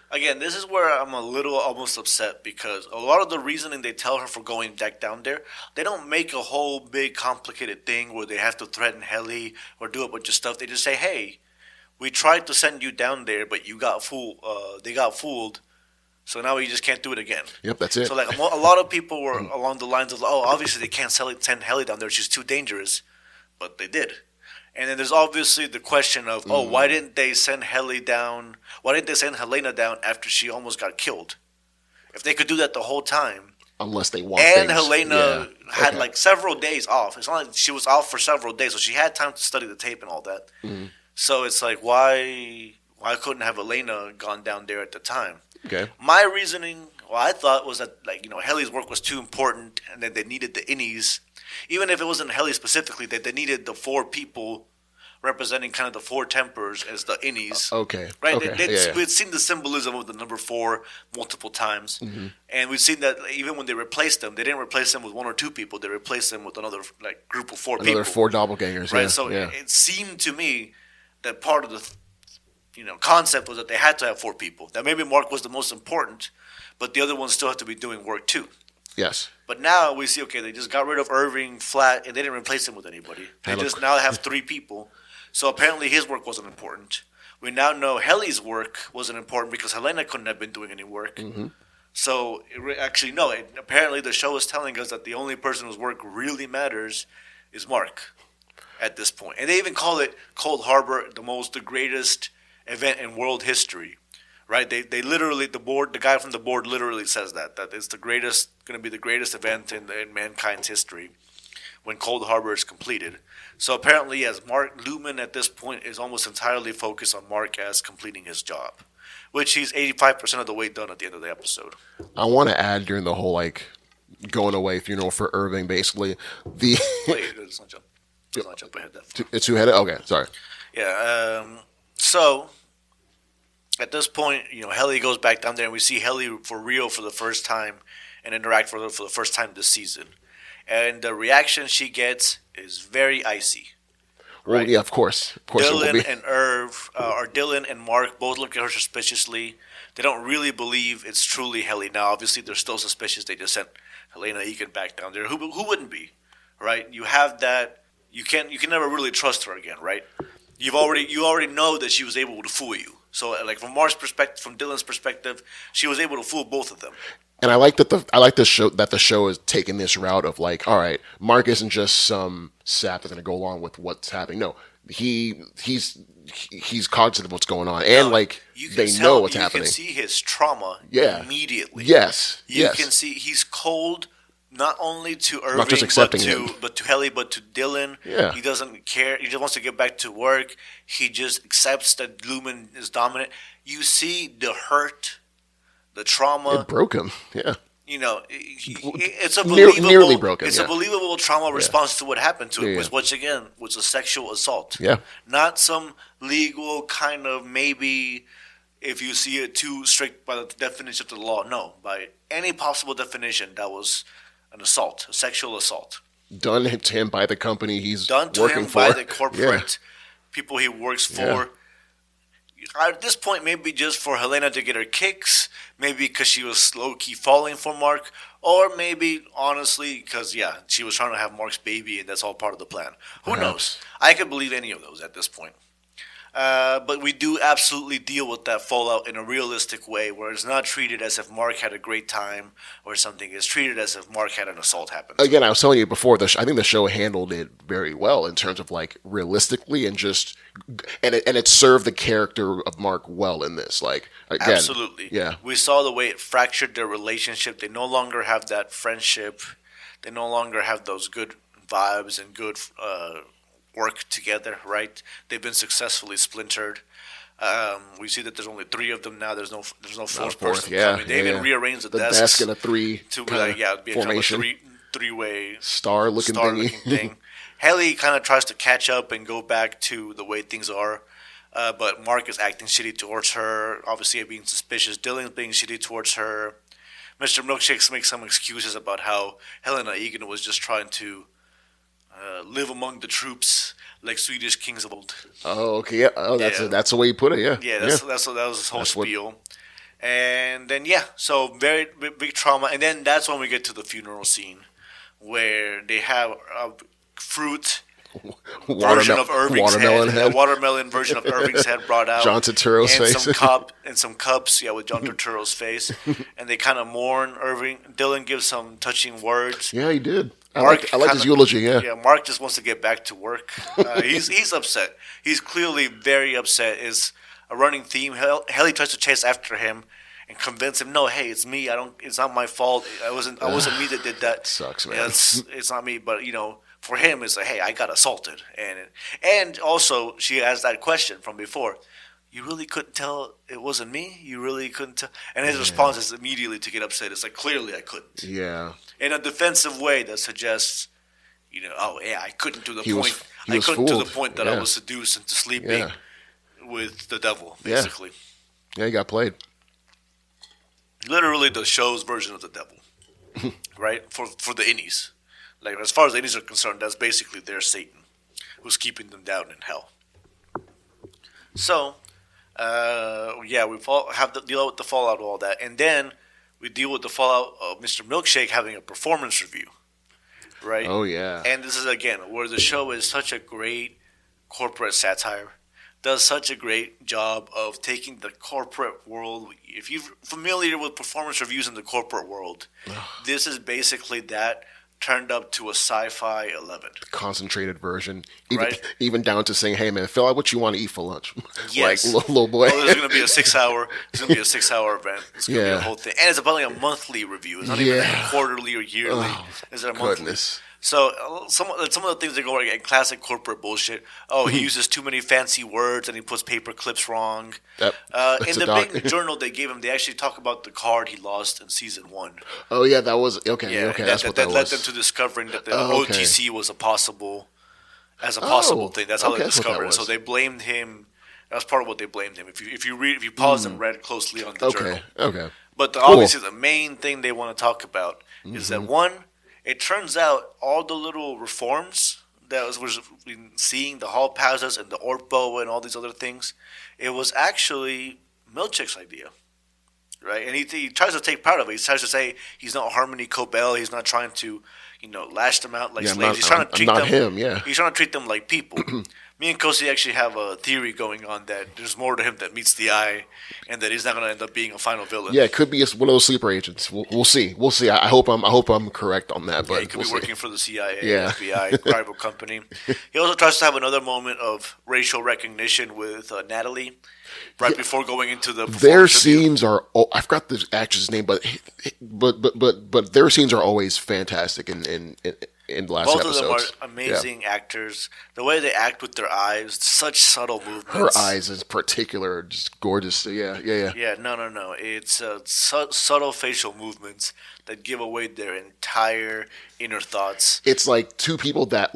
Speaker 2: Again, this is where I'm a little almost upset because a lot of the reasoning they tell her for going back down there, they don't make a whole big complicated thing where they have to threaten Helly or do a bunch of stuff. They just say, hey, we tried to send you down there, but you got fooled. They got fooled. So now we just can't do it again.
Speaker 1: Yep, that's it.
Speaker 2: So a lot of people were along the lines of, obviously they can't send Helly down there. She's too dangerous. But they did. And then there's obviously the question of, why didn't they send Helly down? Why didn't they send Helena down after she almost got killed? If they could do that the whole time.
Speaker 1: Unless they want
Speaker 2: and things. Helena had several days off. It's not like she was off for several days, so she had time to study the tape and all that. Mm-hmm. So it's why couldn't have Helena gone down there at the time?
Speaker 1: Okay.
Speaker 2: My reasoning, I thought was that Helly's work was too important, and that they needed the innies. Even if it wasn't Helly specifically, that they needed the 4 people representing kind of the 4 tempers as the innies.
Speaker 1: Okay.
Speaker 2: Right?
Speaker 1: Okay.
Speaker 2: We'd seen the symbolism of the number 4 multiple times. Mm-hmm. And we've seen that even when they replaced them, they didn't replace them with 1 or 2 people. They replaced them with another group of 4 people.
Speaker 1: Another 4 doppelgangers.
Speaker 2: Right? So it seemed to me that part of the concept was that they had to have 4 people. That maybe Mark was the most important, but the other ones still have to be doing work too.
Speaker 1: Yes.
Speaker 2: But now we see, they just got rid of Irving flat, and they didn't replace him with anybody. They just now have 3 people. So apparently his work wasn't important. We now know Helly's work wasn't important because Helena couldn't have been doing any work.
Speaker 1: Mm-hmm.
Speaker 2: So actually, no. Apparently, the show is telling us that the only person whose work really matters is Mark at this point. And they even call it Cold Harbor the greatest event in world history, right? They literally, the guy from the board literally says that it's going to be the greatest event in mankind's history when Cold Harbor is completed. So apparently, yes, Lumen at this point is almost entirely focused on Mark as completing his job, which he's 85% of the way done at the end of the episode.
Speaker 1: I want to add during the whole going away funeral for Irving, basically the
Speaker 2: Wait, let's not jump ahead that far.
Speaker 1: It's two-headed. Okay, sorry.
Speaker 2: Yeah. So at this point, Helly goes back down there, and we see Helly for real for the first time and interact for the first time this season. And the reaction she gets is very icy.
Speaker 1: Well,
Speaker 2: right?
Speaker 1: yeah, of course.
Speaker 2: Dylan and Dylan and Mark both look at her suspiciously. They don't really believe it's truly Helly. Now, obviously, they're still suspicious. They just sent Helena Egan back down there. Who wouldn't be, right? You have that. You can never really trust her again, right? You already know that she was able to fool you. So, from Mark's perspective, from Dylan's perspective, she was able to fool both of them. And
Speaker 1: I like the show is taking this route of all right, Mark isn't just some sap that's going to go along with what's happening. No, he's cognizant of what's going on, and they know what's happening.
Speaker 2: You can see his trauma immediately.
Speaker 1: Yes,
Speaker 2: you can see he's cold. Not only to Irving, but to Helly, but to Dylan.
Speaker 1: Yeah.
Speaker 2: He doesn't care. He just wants to get back to work. He just accepts that Lumen is dominant. You see the hurt, the trauma.
Speaker 1: It broke him. Yeah.
Speaker 2: It's a believable,
Speaker 1: nearly broken.
Speaker 2: It's a believable trauma response to what happened to him, which again was a sexual assault.
Speaker 1: Yeah.
Speaker 2: Not some legal kind of maybe if you see it too strict by the definition of the law. No, by any possible definition, that was an assault, a sexual assault.
Speaker 1: Done to him by the company he's
Speaker 2: done to
Speaker 1: working
Speaker 2: him
Speaker 1: for.
Speaker 2: By the corporate people he works for. Yeah. At this point, maybe just for Helena to get her kicks, maybe because she was low-key falling for Mark, or maybe, honestly, because, she was trying to have Mark's baby, and that's all part of the plan. Who knows? I could believe any of those at this point. But we do absolutely deal with that fallout in a realistic way, where it's not treated as if Mark had a great time or something. It's treated as if Mark had an assault happen.
Speaker 1: Again, I was telling you before, I think the show handled it very well in terms of realistically and just, and it served the character of Mark well in this. Again,
Speaker 2: absolutely.
Speaker 1: Yeah.
Speaker 2: We saw the way it fractured their relationship. They no longer have that friendship. They no longer have those good vibes and good work together, right? They've been successfully splintered. We see that there's only 3 of them now. There's no fourth person coming. They even rearranged the desks
Speaker 1: desk in a 3
Speaker 2: to be formation. Kind of a three-way
Speaker 1: star-looking
Speaker 2: thing. Helly kind of tries to catch up and go back to the way things are, but Mark is acting shitty towards her. Obviously, being suspicious. Dylan's being shitty towards her. Mr. Milkshakes makes some excuses about how Helena Egan was just trying to live among the troops like Swedish kings of old.
Speaker 1: Oh, okay. Yeah. Oh, that's the way you put it. Yeah.
Speaker 2: Yeah. That was his whole spiel. And then so very big trauma. And then that's when we get to the funeral scene, where they have a fruit version of Irving's head. A watermelon version of Irving's head brought out.
Speaker 1: John Turturro's face.
Speaker 2: Some cups, with John Turturro's face. And they kind of mourn Irving. Dylan gives some touching words.
Speaker 1: Yeah, he did. I like his eulogy,
Speaker 2: Yeah, Mark just wants to get back to work. He's upset. He's clearly very upset. Is a running theme. Helly tries to chase after him and convince him, no, hey, it's me. It's not my fault. I wasn't me that did that.
Speaker 1: Sucks, man.
Speaker 2: It's not me. But for him, it's like, hey, I got assaulted, and also she has that question from before. You really couldn't tell it wasn't me? You really couldn't tell? And his response is immediately to get upset. It's like, clearly I couldn't.
Speaker 1: Yeah.
Speaker 2: In a defensive way that suggests, I couldn't to the point. I couldn't
Speaker 1: fooled.
Speaker 2: To the point that I was seduced into sleeping with the devil, basically.
Speaker 1: Yeah, he got played.
Speaker 2: Literally the show's version of the devil, right? For the innies. As far as the innies are concerned, that's basically their Satan, who's keeping them down in hell. So, we have to deal with the fallout of all that. And then we deal with the fallout of Mr. Milkshake having a performance review, right?
Speaker 1: Oh, yeah.
Speaker 2: And this is, again, where the show is such a great corporate satire. Does such a great job of taking the corporate world. If you're familiar with performance reviews in the corporate world, this is basically that turned up to a sci-fi 11.
Speaker 1: Concentrated version,
Speaker 2: Right?
Speaker 1: even down to saying, "Hey man, fill out what you want to eat for lunch."
Speaker 2: Yes.
Speaker 1: Like little boy.
Speaker 2: Oh, there's going to be a 6 hour. There's going to be a 6 hour event. It's going to be
Speaker 1: Yeah.
Speaker 2: a whole thing, and it's about like a monthly review. It's not even like a quarterly or yearly. It's a monthly.
Speaker 1: Goodness.
Speaker 2: So some of the things that go like in classic corporate bullshit. Oh, he uses too many fancy words and he puts paper clips wrong.
Speaker 1: Yep.
Speaker 2: In the big journal they gave him, they actually talk about the card he lost in season 1.
Speaker 1: Oh yeah, that was okay.
Speaker 2: Yeah,
Speaker 1: Okay, that's what that
Speaker 2: led
Speaker 1: was.
Speaker 2: them to discovering that the
Speaker 1: okay.
Speaker 2: OTC was a possible thing. That's how
Speaker 1: okay,
Speaker 2: they
Speaker 1: that's what that
Speaker 2: discovered it. So
Speaker 1: was.
Speaker 2: they blamed him. That's part of what they blamed him. If you pause and read closely on the journal.
Speaker 1: Okay.
Speaker 2: But obviously the main thing they want to talk about is that one, it turns out all the little reforms that was seeing the hall passes and the Orpo and all these other things, it was actually Milchick's idea. Right? And he tries to take part of it. He tries to say he's not Harmony Cobell. He's not trying to, lash them out like slaves. He's trying to treat them. He's trying to treat them like people. Me and Kosi actually have a theory going on that there's more to him that meets the eye, and that he's not going to end up being a final villain.
Speaker 1: Yeah, it could be one of those sleeper agents. We'll see. We'll see. I hope I'm correct on that. But
Speaker 2: he could be working for the CIA,
Speaker 1: Yeah.
Speaker 2: FBI, rival company. He also tries to have another moment of racial recognition with Natalie right before going into the
Speaker 1: their
Speaker 2: performance review.
Speaker 1: scenes are. I forgot the actress' name, but their scenes are always fantastic in the last
Speaker 2: Both
Speaker 1: episodes.
Speaker 2: of them are amazing actors. The way they act with their eyes, such subtle movements.
Speaker 1: Her eyes, in particular, are just gorgeous. Yeah.
Speaker 2: Yeah, no. It's subtle facial movements that give away their entire inner thoughts.
Speaker 1: It's like two people that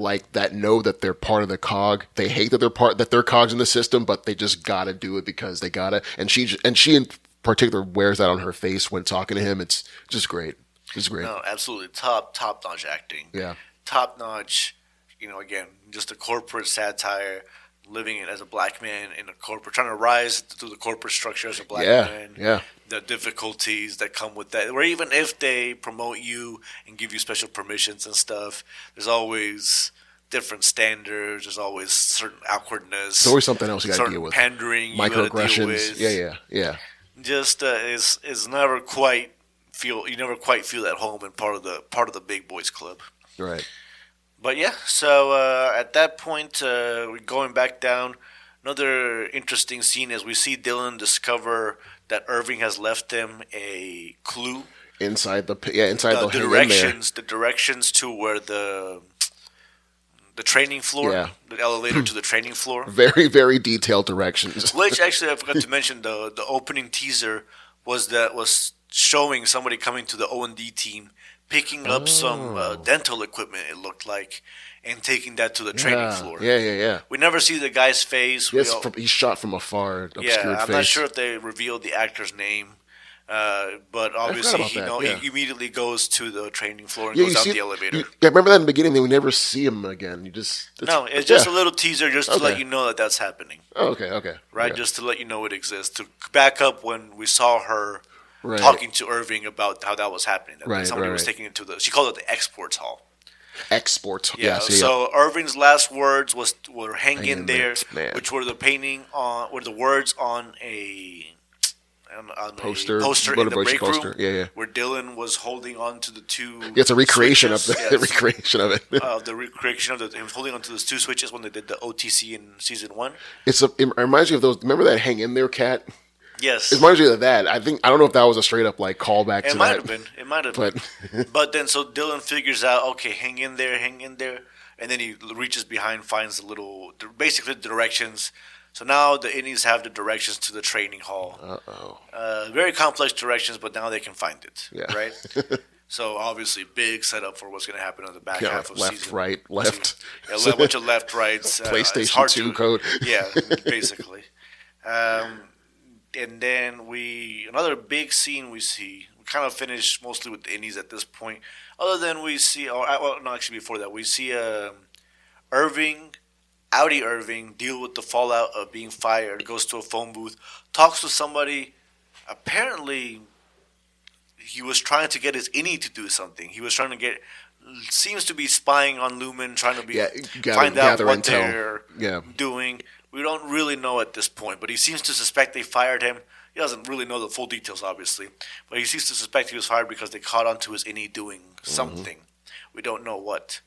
Speaker 1: know that they're part of the cog. They hate that they're cogs in the system, but they just gotta do it because they gotta. And she in particular wears that on her face when talking to him. It's just great. It's great.
Speaker 2: No, absolutely top-notch acting.
Speaker 1: Yeah.
Speaker 2: Top-notch, again, just a corporate satire, living it as a black man in a corporate, trying to rise through the corporate structure as a black man.
Speaker 1: Yeah.
Speaker 2: The difficulties that come with that. Or even if they promote you and give you special permissions and stuff, there's always different standards. There's always certain awkwardness.
Speaker 1: There's always something else you got to deal with.
Speaker 2: Pandering,
Speaker 1: microaggressions.
Speaker 2: You gotta deal with.
Speaker 1: Yeah.
Speaker 2: Just is never quite feel at home in part of the big boys club.
Speaker 1: Right.
Speaker 2: But yeah, so at that point, we're going back down. Another interesting scene as we see Dylan discover that Irving has left him a clue
Speaker 1: Inside the
Speaker 2: directions to where the training floor, the elevator to the training floor.
Speaker 1: Very, very detailed directions.
Speaker 2: Which actually I forgot to mention the opening teaser was showing somebody coming to the O&D team, picking up some dental equipment, it looked like, and taking that to the training floor.
Speaker 1: Yeah.
Speaker 2: We never see the guy's face.
Speaker 1: Yes, he's shot from afar, obscured
Speaker 2: I'm
Speaker 1: face.
Speaker 2: not sure if they revealed the actor's name, but obviously he immediately goes to the training floor and goes out the elevator.
Speaker 1: Remember that in the beginning, we never see him again.
Speaker 2: It's just a little teaser just to let you know that that's happening.
Speaker 1: Oh, okay.
Speaker 2: Right, just to let you know it exists. To back up when we saw her
Speaker 1: Right.
Speaker 2: talking to Irving about how that was happening. That somebody was
Speaker 1: right.
Speaker 2: taking it to she called it the exports hall.
Speaker 1: Exports.
Speaker 2: Yeah. So Irving's last words were "hang in there,"
Speaker 1: man.
Speaker 2: which were the words on a
Speaker 1: poster
Speaker 2: in the break room.
Speaker 1: Yeah.
Speaker 2: Where Dylan was holding on to the two.
Speaker 1: It's a recreation
Speaker 2: switches.
Speaker 1: of the recreation of it.
Speaker 2: The recreation of him holding on to those two switches when they did the OTC in season 1.
Speaker 1: It reminds you of those. Remember that "hang in there" cat?
Speaker 2: Yes.
Speaker 1: It reminds you of that. I don't know if that was a straight up callback to that.
Speaker 2: It might have been. But then so Dylan figures out, okay, hang in there. And then he reaches behind, finds basically the directions. So now the innies have the directions to the training hall. Very complex directions, but now they can find it.
Speaker 1: Yeah.
Speaker 2: Right? So obviously big setup for what's going to happen in the back half of
Speaker 1: left,
Speaker 2: season.
Speaker 1: right, left.
Speaker 2: A bunch of left, rights.
Speaker 1: PlayStation 2 code.
Speaker 2: Yeah, basically. And then another big scene we kind of finish mostly with the innies at this point. Other than we see, before that, we see Audi Irving deal with the fallout of being fired, goes to a phone booth, talks to somebody. Apparently, he was trying to get his innie to do something. He was trying to get seems to be spying on Lumen, trying to find out
Speaker 1: gather
Speaker 2: what
Speaker 1: intel.
Speaker 2: they're doing. We don't really know at this point, but he seems to suspect they fired him. He doesn't really know the full details, obviously, but he seems to suspect he was fired because they caught on to his innie doing something. We don't know what.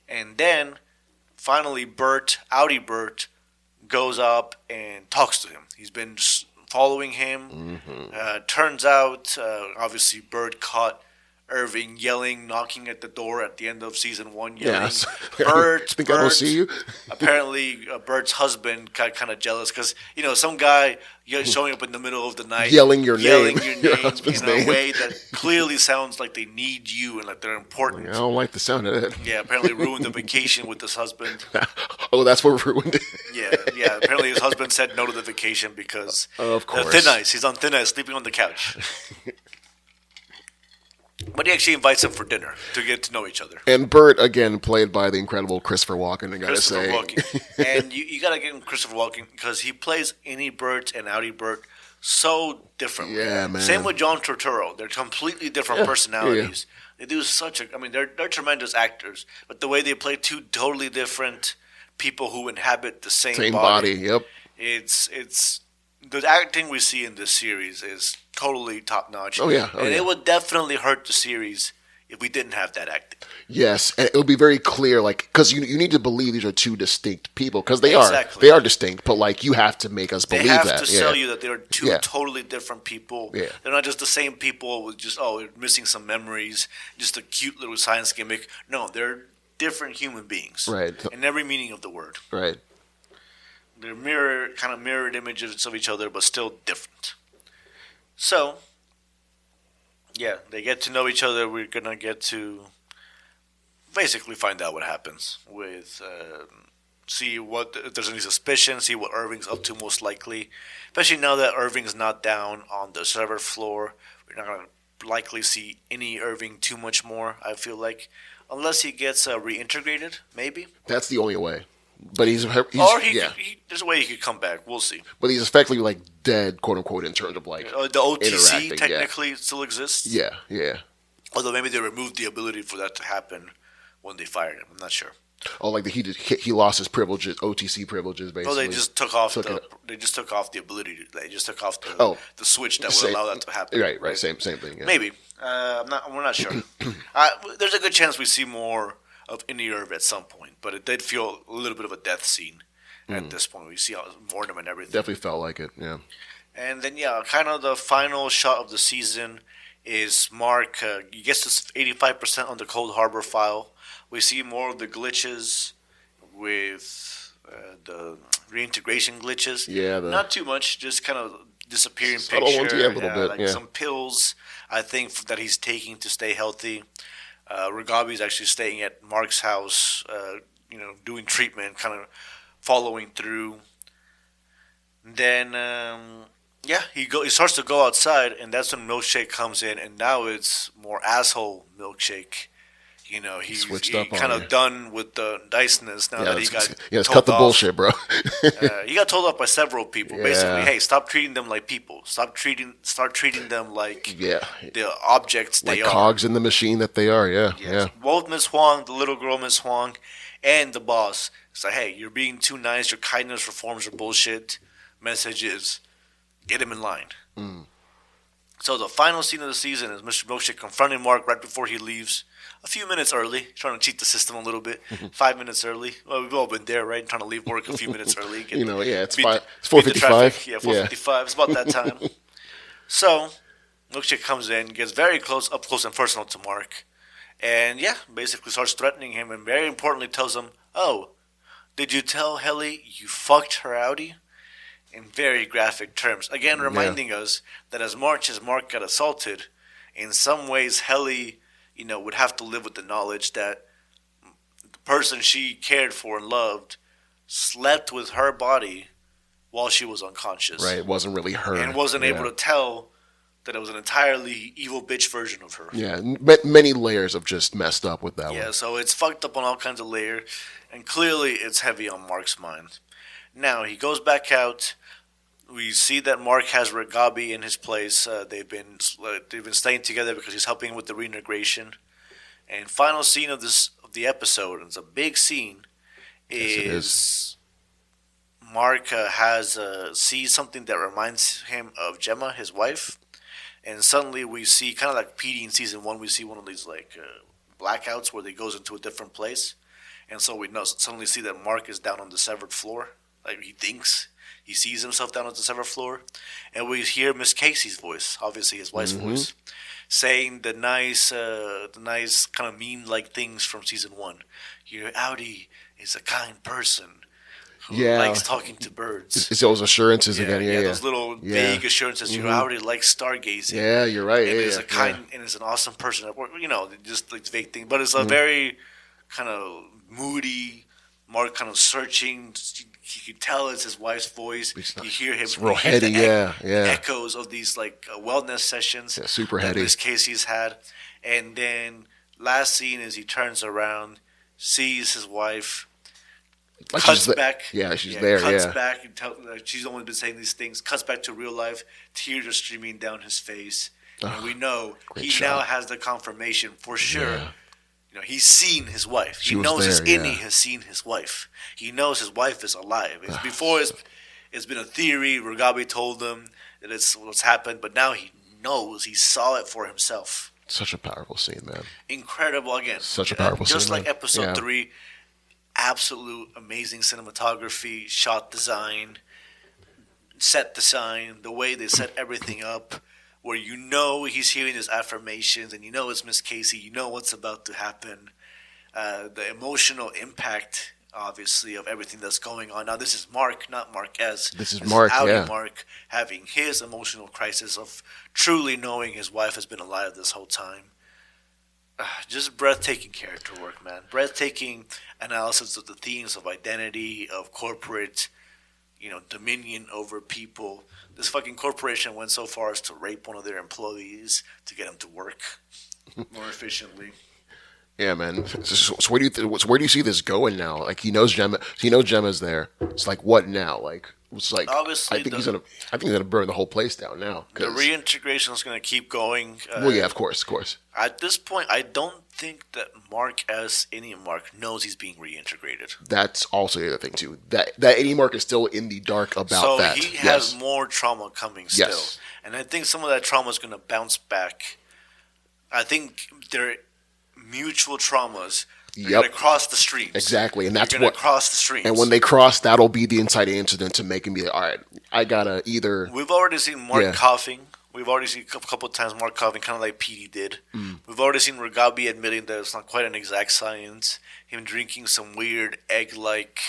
Speaker 2: And then, finally, Audi Bert, goes up and talks to him. He's been following him. Turns out, obviously, Bert caught Irving yelling, knocking at the door at the end of season 1, yelling, Bert,
Speaker 1: think I don't see you?
Speaker 2: Apparently, Bert's husband got kind of jealous because, some guy showing up in the middle of the night,
Speaker 1: yelling your name
Speaker 2: your
Speaker 1: husband's
Speaker 2: in
Speaker 1: name.
Speaker 2: a way that clearly sounds like they need you and like they're important.
Speaker 1: I don't like the sound of it.
Speaker 2: Yeah, apparently ruined the vacation with his husband.
Speaker 1: Oh, that's what ruined it.
Speaker 2: Yeah. Apparently his husband said no to the vacation because
Speaker 1: of course,
Speaker 2: thin ice. He's on thin ice, sleeping on the couch. But he actually invites him for dinner to get to know each other.
Speaker 1: And Bert, again, played by the incredible Christopher Walken, I gotta say.
Speaker 2: Walken. And you gotta give him Christopher Walken because he plays innie Bert and outie Bert so differently.
Speaker 1: Yeah, man.
Speaker 2: Same with John Turturro. They're completely different personalities. Yeah. They do they're tremendous actors, but the way they play two totally different people who inhabit the same
Speaker 1: body. Yep.
Speaker 2: It's the acting we see in this series is totally top notch. It would definitely hurt the series if we didn't have that acting.
Speaker 1: Yes, and it would be very clear, because you need to believe these are two distinct people, because they are distinct, but you have to make us believe that.
Speaker 2: They have to sell you that they're two totally different people. Yeah. They're not just the same people with just they're missing some memories, just a cute little science gimmick. No, they're different human beings,
Speaker 1: right?
Speaker 2: In every meaning of the word,
Speaker 1: right.
Speaker 2: They're mirrored images of each other, but still different. So, yeah, they get to know each other. We're going to get to basically find out what happens with, see if there's any suspicion, see what Irving's up to most likely. Especially now that Irving's not down on the server floor. We're not going to likely see any Irving too much more, I feel like. Unless he gets reintegrated, maybe.
Speaker 1: That's the only way. But there's
Speaker 2: a way he could come back. We'll see.
Speaker 1: But he's effectively dead, quote unquote, in terms of
Speaker 2: the OTC technically still exists.
Speaker 1: Yeah.
Speaker 2: Although maybe they removed the ability for that to happen when they fired him. I'm not sure.
Speaker 1: Oh, he lost his privileges, OTC privileges, basically.
Speaker 2: Oh, they just took off the ability. They just took off the switch that would allow that to happen.
Speaker 1: Right. Same thing. Yeah.
Speaker 2: Maybe. We're not sure. There's a good chance we see more of Indy Irv at some point, but it did feel a little bit of a death scene at this point. We see Mortem and everything.
Speaker 1: Definitely felt like it, yeah.
Speaker 2: And then, kind of the final shot of the season is Mark. He gets to 85% on the Cold Harbor file. We see more of the glitches with the reintegration glitches.
Speaker 1: Yeah.
Speaker 2: Not too much, just kind of disappearing
Speaker 1: subtle
Speaker 2: picture.
Speaker 1: Ones, a little bit,
Speaker 2: some pills, I think, that he's taking to stay healthy. Ragabi's actually staying at Mark's house, doing treatment, kind of following through. Then, he starts to go outside, and that's when Milkshake comes in, and now it's more asshole Milkshake. He's kind of done with the niceness now that he got
Speaker 1: let's cut the bullshit, bro.
Speaker 2: He got told off by several people. Yeah. Basically, hey, stop treating them like people. Start treating them like the objects they are.
Speaker 1: Like cogs in the machine that they are, yeah.
Speaker 2: Both Miss Huang, the little girl Miss Huang, and the boss. It's like, hey, you're being too nice. Your kindness reforms are bullshit. Message is, get him in line. So the final scene of the season is Mr. Milkshake confronting Mark right before he leaves. A few minutes early, trying to cheat the system a little bit. 5 minutes early. Well, we've all been there, right? Trying to leave work a few minutes early.
Speaker 1: It's 4:55.
Speaker 2: Yeah, 4:55. It's about that time. So, Milkshake comes in, gets very up close and personal to Mark. And, basically starts threatening him and very importantly tells him, oh, did you tell Helly you fucked her outie? In very graphic terms. Again, reminding us that as Mark got assaulted, in some ways Helly would have to live with the knowledge that the person she cared for and loved slept with her body while she was unconscious.
Speaker 1: Right, it wasn't really her.
Speaker 2: And wasn't able to tell that it was an entirely evil bitch version of her.
Speaker 1: Yeah, many layers of just messed up with that one.
Speaker 2: Yeah, so it's fucked up on all kinds of layers, and clearly it's heavy on Mark's mind. Now, he goes back out. We see that Mark has Ragabi in his place. They've been staying together because he's helping with the reintegration. And final scene of the episode, and it's a big scene,
Speaker 1: Yes, it
Speaker 2: is Mark sees something that reminds him of Gemma, his wife, and suddenly we see, kind of like Petey in season 1, we see one of these like blackouts where they goes into a different place, and so we suddenly see that Mark is down on the severed floor, like he thinks he sees himself down on the severed floor, and we hear Miss Casey's voice, obviously his wife's voice, saying the nice kind of meme-like things from season 1. Your Audi is a kind person who likes talking to birds.
Speaker 1: It's those assurances again. Yeah,
Speaker 2: those little vague assurances. Your Audi likes stargazing.
Speaker 1: Yeah, you're right.
Speaker 2: And is a kind and is an awesome person at work. You know, just like vague thing, but it's a very kind of moody. Mark kind of searching. You can tell it's his wife's voice. You hear him.
Speaker 1: It's real heady.
Speaker 2: Echoes of these like wellness sessions.
Speaker 1: Yeah, super
Speaker 2: that
Speaker 1: heady.
Speaker 2: Miss Casey's had, and then last scene is he turns around, sees his wife.
Speaker 1: Like
Speaker 2: cuts back.
Speaker 1: Yeah, she's there.
Speaker 2: Cuts back and she's only been saying these things. Cuts back to real life. Tears are streaming down his face, and we know he now has the confirmation for sure.
Speaker 1: Yeah.
Speaker 2: You know, he's seen his wife. He knows his innie has seen his wife. He knows his wife is alive. It's been a theory. Ragabi told him that it's what's happened, but now he knows. He saw it for himself.
Speaker 1: Such a powerful scene, man.
Speaker 2: Incredible again.
Speaker 1: Such a powerful scene.
Speaker 2: Just like episode 3. Absolute amazing cinematography, shot design, set design, the way they set everything up, where you know he's hearing his affirmations and you know it's Miss Casey, you know what's about to happen. The emotional impact, obviously, of everything that's going on. Now, this is Mark, not Marquez.
Speaker 1: This is Mark,
Speaker 2: Mark having his emotional crisis of truly knowing his wife has been alive this whole time. Just breathtaking character work, man. Breathtaking analysis of the themes of identity, of corporate, dominion over people. This fucking corporation went so far as to rape one of their employees to get him to work more efficiently.
Speaker 1: Yeah, man. So where do you see this going now? Like he knows Gemma's there. It's like what now? Like it's like
Speaker 2: obviously
Speaker 1: I think he's gonna burn the whole place down now.
Speaker 2: The reintegration is gonna keep going.
Speaker 1: Well, yeah, of course.
Speaker 2: At this point, I don't think that Mark knows he's being reintegrated.
Speaker 1: That's also the other thing too. That any Mark is still in the dark about that.
Speaker 2: So he has more trauma coming still, and I think some of that trauma is gonna bounce back. I think they're mutual traumas. They're going to cross the streams.
Speaker 1: Exactly, and that's
Speaker 2: what cross the streams.
Speaker 1: And when they cross, that'll be the inside incident to make him be like, all right, I gotta either.
Speaker 2: We've already seen Mark coughing. We've already seen a couple of times Mark coughing, kind of like Petey did. We've already seen Ragabi admitting that it's not quite an exact science. Him drinking some weird egg-like.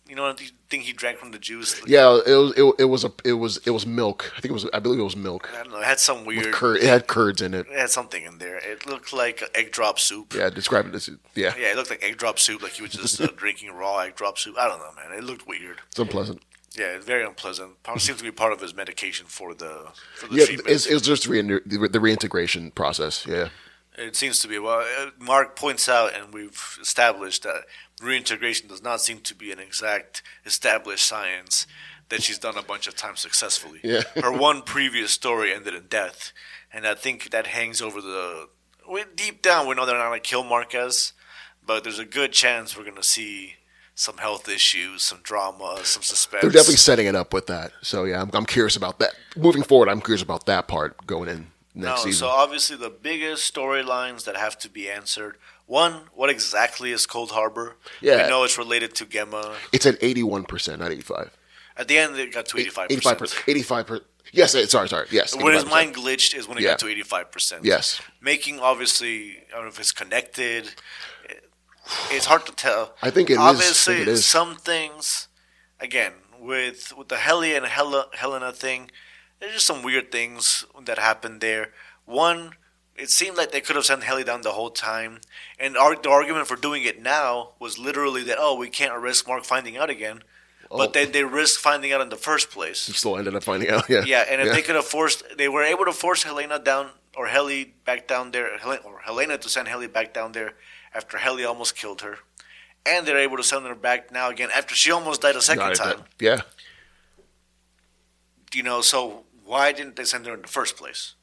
Speaker 2: You know, the thing he drank from the juice.
Speaker 1: Yeah, it was milk. I believe it was milk.
Speaker 2: I don't know. It had some weird.
Speaker 1: It had curds in it.
Speaker 2: It had something in there. It looked like egg drop soup.
Speaker 1: Yeah, describe it as
Speaker 2: Yeah, it looked like egg drop soup, like he was just drinking raw egg drop soup. I don't know, man. It looked weird.
Speaker 1: It's unpleasant.
Speaker 2: Yeah, very unpleasant. Probably seems to be part of his medication for the treatment.
Speaker 1: It's just the reintegration process. Yeah.
Speaker 2: It seems to be. Well, Mark points out, and we've established that reintegration does not seem to be an exact established science that she's done a bunch of times successfully.
Speaker 1: Yeah.
Speaker 2: Her one previous story ended in death, and I think that hangs over deep down, we know they're not going to kill Marquez, but there's a good chance we're going to see some health issues, some drama, some suspense.
Speaker 1: They're definitely setting it up with that. So, yeah, I'm curious about that. Moving forward, I'm curious about that part going in. Next season.
Speaker 2: So obviously the biggest storylines that have to be answered. One, what exactly is Cold Harbor?
Speaker 1: Yeah.
Speaker 2: We know it's related to Gemma.
Speaker 1: It's at 81%, not 85.
Speaker 2: At the end, it got to 85%.
Speaker 1: 85%. Yes, sorry. Yes.
Speaker 2: When his mind glitched is when it got to 85%.
Speaker 1: Yes.
Speaker 2: Making, obviously, I don't know if it's connected. It's hard to tell.
Speaker 1: I think it
Speaker 2: obviously,
Speaker 1: is. Obviously,
Speaker 2: some things, again, with the Helly and Helena thing, there's just some weird things that happened there. One, it seemed like they could have sent Helly down the whole time. And the argument for doing it now was literally that, we can't risk Mark finding out again. But then they risked finding out in the first place.
Speaker 1: He still ended up finding out, yeah.
Speaker 2: Yeah, and if they could have they were able to force Helena down, or Helly back down there, or Helena to send Helly back down there after Helly almost killed her. And they're able to send her back now again after she almost died a second time.
Speaker 1: Yeah. So
Speaker 2: why didn't they send her in the first place?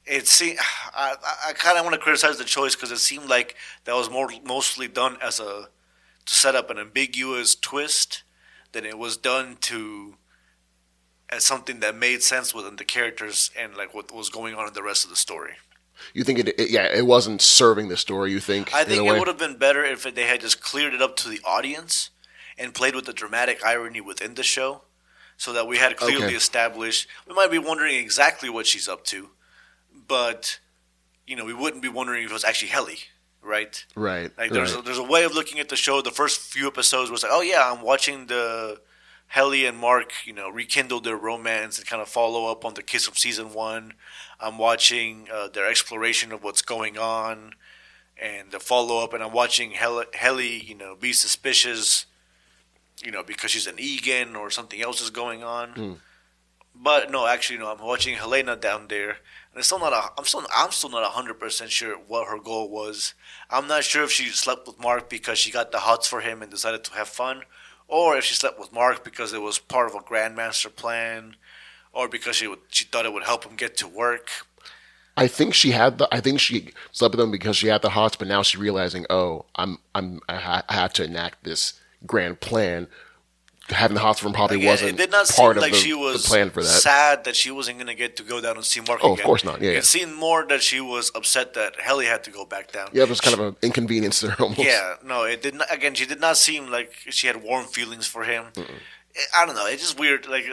Speaker 2: it seemed I kind of want to criticize the choice because it seemed like that was mostly done to set up an ambiguous twist than it was done to as something that made sense within the characters and like what was going on in the rest of the story.
Speaker 1: You think it wasn't serving the story, you think,
Speaker 2: I
Speaker 1: in
Speaker 2: think
Speaker 1: a
Speaker 2: it
Speaker 1: way?
Speaker 2: would have been better if they had just cleared it up to the audience and played with the dramatic irony within the show so that we had clearly
Speaker 1: Okay.
Speaker 2: established. We might be wondering exactly what she's up to, but we wouldn't be wondering if it was actually Helly, right?
Speaker 1: Right.
Speaker 2: Like
Speaker 1: Right.
Speaker 2: there's a way of looking at the show. The first few episodes was like, oh yeah, I'm watching the Helly and Mark, rekindle their romance and kind of follow up on the kiss of season one. I'm watching their exploration of what's going on and the follow up, and I'm watching Helly, be suspicious, because she's an Egan or something else is going on.
Speaker 1: Hmm.
Speaker 2: But no, actually, no. I'm watching Helena down there, and it's still not. I'm still not 100% sure what her goal was. I'm not sure if she slept with Mark because she got the hots for him and decided to have fun, or if she slept with Mark because it was part of a grandmaster plan, or because she thought it would help him get to work.
Speaker 1: I think she slept with him because she had the hots, but now she's realizing, oh, I have to enact this grand plan. Having the hots for him probably
Speaker 2: Again,
Speaker 1: wasn't
Speaker 2: it did not
Speaker 1: part
Speaker 2: seem
Speaker 1: of
Speaker 2: like she
Speaker 1: the
Speaker 2: was
Speaker 1: plan for that.
Speaker 2: sad that she wasn't going to get to go down and see Mark
Speaker 1: Oh,
Speaker 2: again.
Speaker 1: of course not. Yeah,
Speaker 2: It seemed more that she was upset that Helly had to go back down.
Speaker 1: yeah, it was kind of an inconvenience there almost.
Speaker 2: Yeah, no, it did not. Again, she did not seem like she had warm feelings for him. I don't know. It's just weird. Like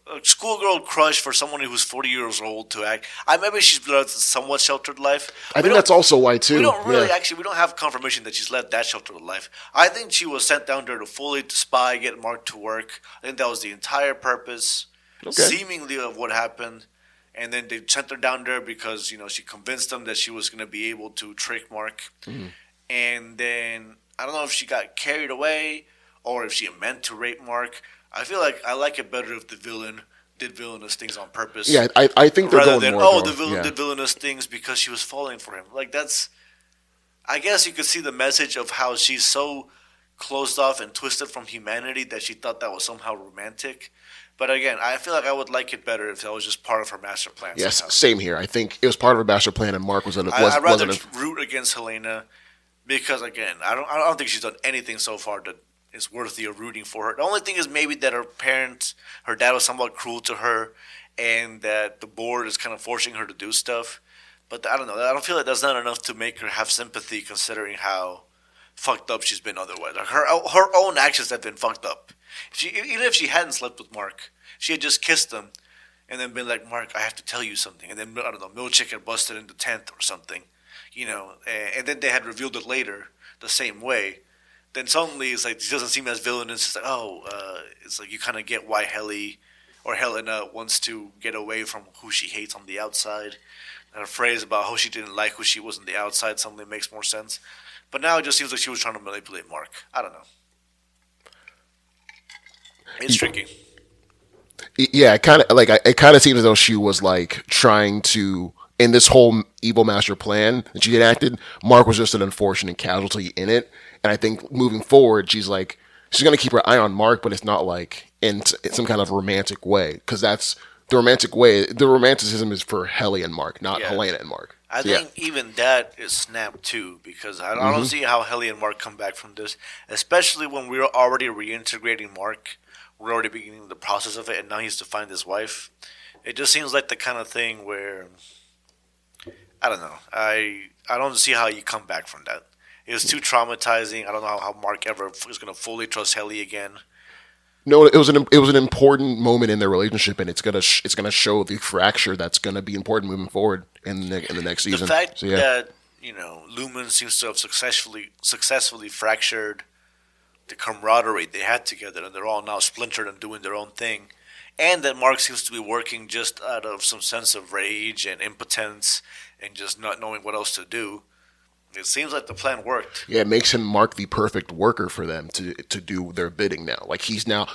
Speaker 2: a schoolgirl crush for someone who's 40 years old to act. Maybe she's led a somewhat sheltered life.
Speaker 1: I think that's also why too.
Speaker 2: We don't really
Speaker 1: Yeah.
Speaker 2: actually. We don't have confirmation that she's led that sheltered life. I think she was sent down there to spy, get Mark to work. I think that was the entire purpose,
Speaker 1: Okay.
Speaker 2: seemingly, of what happened. And then they sent her down there because she convinced them that she was going to be able to trick Mark.
Speaker 1: Mm-hmm.
Speaker 2: And then I don't know if she got carried away or if she meant to rape Mark. I feel like I like it better if the villain did villainous things on purpose.
Speaker 1: Yeah, I think they're
Speaker 2: rather
Speaker 1: going
Speaker 2: than
Speaker 1: more.
Speaker 2: the
Speaker 1: though.
Speaker 2: villain
Speaker 1: Yeah.
Speaker 2: did villainous things because she was falling for him. Like that's, I guess you could see the message of how she's so closed off and twisted from humanity that she thought that was somehow romantic. But again, I feel like I would like it better if that was just part of her master plan.
Speaker 1: Yes,
Speaker 2: somehow.
Speaker 1: same here. I think it was part of a master plan, and Mark was
Speaker 2: I'd rather
Speaker 1: wasn't.
Speaker 2: root against Helena because again, I don't think she's done anything so far that is worthy of rooting for her. The only thing is maybe that her dad was somewhat cruel to her, and that the board is kind of forcing her to do stuff. But I don't know. I don't feel like that's not enough to make her have sympathy, considering how fucked up she's been otherwise. Like her own actions have been fucked up. Even if she hadn't slept with Mark, she had just kissed him, and then been like, "Mark, I have to tell you something." And then I don't know, Milchick had busted in the tent or something, and then they had revealed it later the same way. Then suddenly it's like she doesn't seem as villainous. It's like it's like you kind of get why Helly or Helena wants to get away from who she hates on the outside. And a phrase about how she didn't like who she was on the outside suddenly makes more sense. But now it just seems like she was trying to manipulate Mark. I don't know. It's tricky.
Speaker 1: Yeah, it kind of seems as though she was like trying to in this whole evil master plan that she enacted. Mark was just an unfortunate casualty in it, and I think moving forward, she's going to keep her eye on Mark, but it's not like in some kind of romantic way, because that's the romantic way. The romanticism is for Helly and Mark, not
Speaker 2: Yeah.
Speaker 1: Helena and Mark.
Speaker 2: I
Speaker 1: So,
Speaker 2: think even that is snapped too, because I don't see how Helly and Mark come back from this, especially when we're already reintegrating Mark. We're already beginning the process of it, and now he has to find his wife. It just seems like the kind of thing where I don't know. I don't see how you come back from that. It was too traumatizing. I don't know how Mark ever is going to fully trust Helly again.
Speaker 1: No, it was an important moment in their relationship, and it's gonna show the fracture that's gonna be important moving forward in the next season.
Speaker 2: The fact
Speaker 1: So, yeah.
Speaker 2: that Lumen seems to have successfully fractured the camaraderie they had together, and they're all now splintered and doing their own thing, and that Mark seems to be working just out of some sense of rage and impotence and just not knowing what else to do. It seems like the plan worked.
Speaker 1: Yeah, it makes him Mark the perfect worker for them to do their bidding now. Like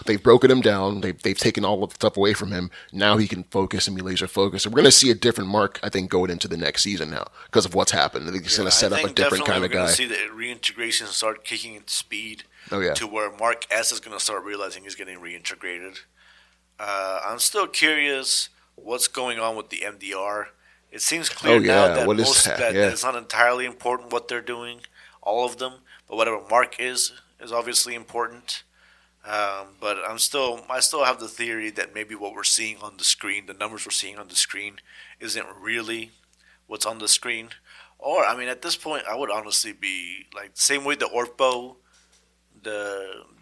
Speaker 1: they've broken him down, they've taken all of the stuff away from him. Now he can focus and be laser focused. And we're going to see a different Mark, I think, going into the next season now because of what's happened. I think he's going to set up a different kind of
Speaker 2: we're going
Speaker 1: guy.
Speaker 2: to see the reintegration start kicking into speed.
Speaker 1: Oh yeah,
Speaker 2: To where Mark S is going to start realizing he's getting reintegrated. I'm still curious what's going on with the MDR It seems clear now that
Speaker 1: what is
Speaker 2: most
Speaker 1: that?
Speaker 2: that
Speaker 1: Yeah.
Speaker 2: it's not entirely important what they're doing, all of them, but whatever Mark is obviously important. But I still have the theory that maybe what we're seeing on the screen, the numbers we're seeing on the screen, isn't really what's on the screen. Or I mean, at this point, I would honestly be like the same way the Orpo,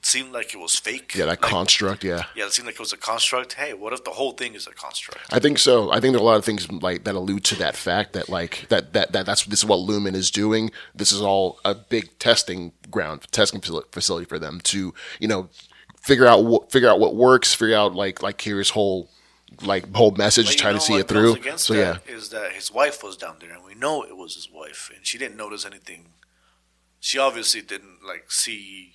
Speaker 2: seemed like it was fake.
Speaker 1: Yeah, that
Speaker 2: like,
Speaker 1: construct. Yeah.
Speaker 2: Yeah, it seemed like it was a construct. Hey, what if the whole thing is a construct?
Speaker 1: I think so. I think there are a lot of things like that allude to that fact that like that's this is what Lumen is doing. This is all a big testing facility for them to figure out what works, figure out like Kira's whole message,
Speaker 2: But
Speaker 1: try to see it through. So yeah,
Speaker 2: is that his wife was down there, and we know it was his wife, and she didn't notice anything. She obviously didn't like see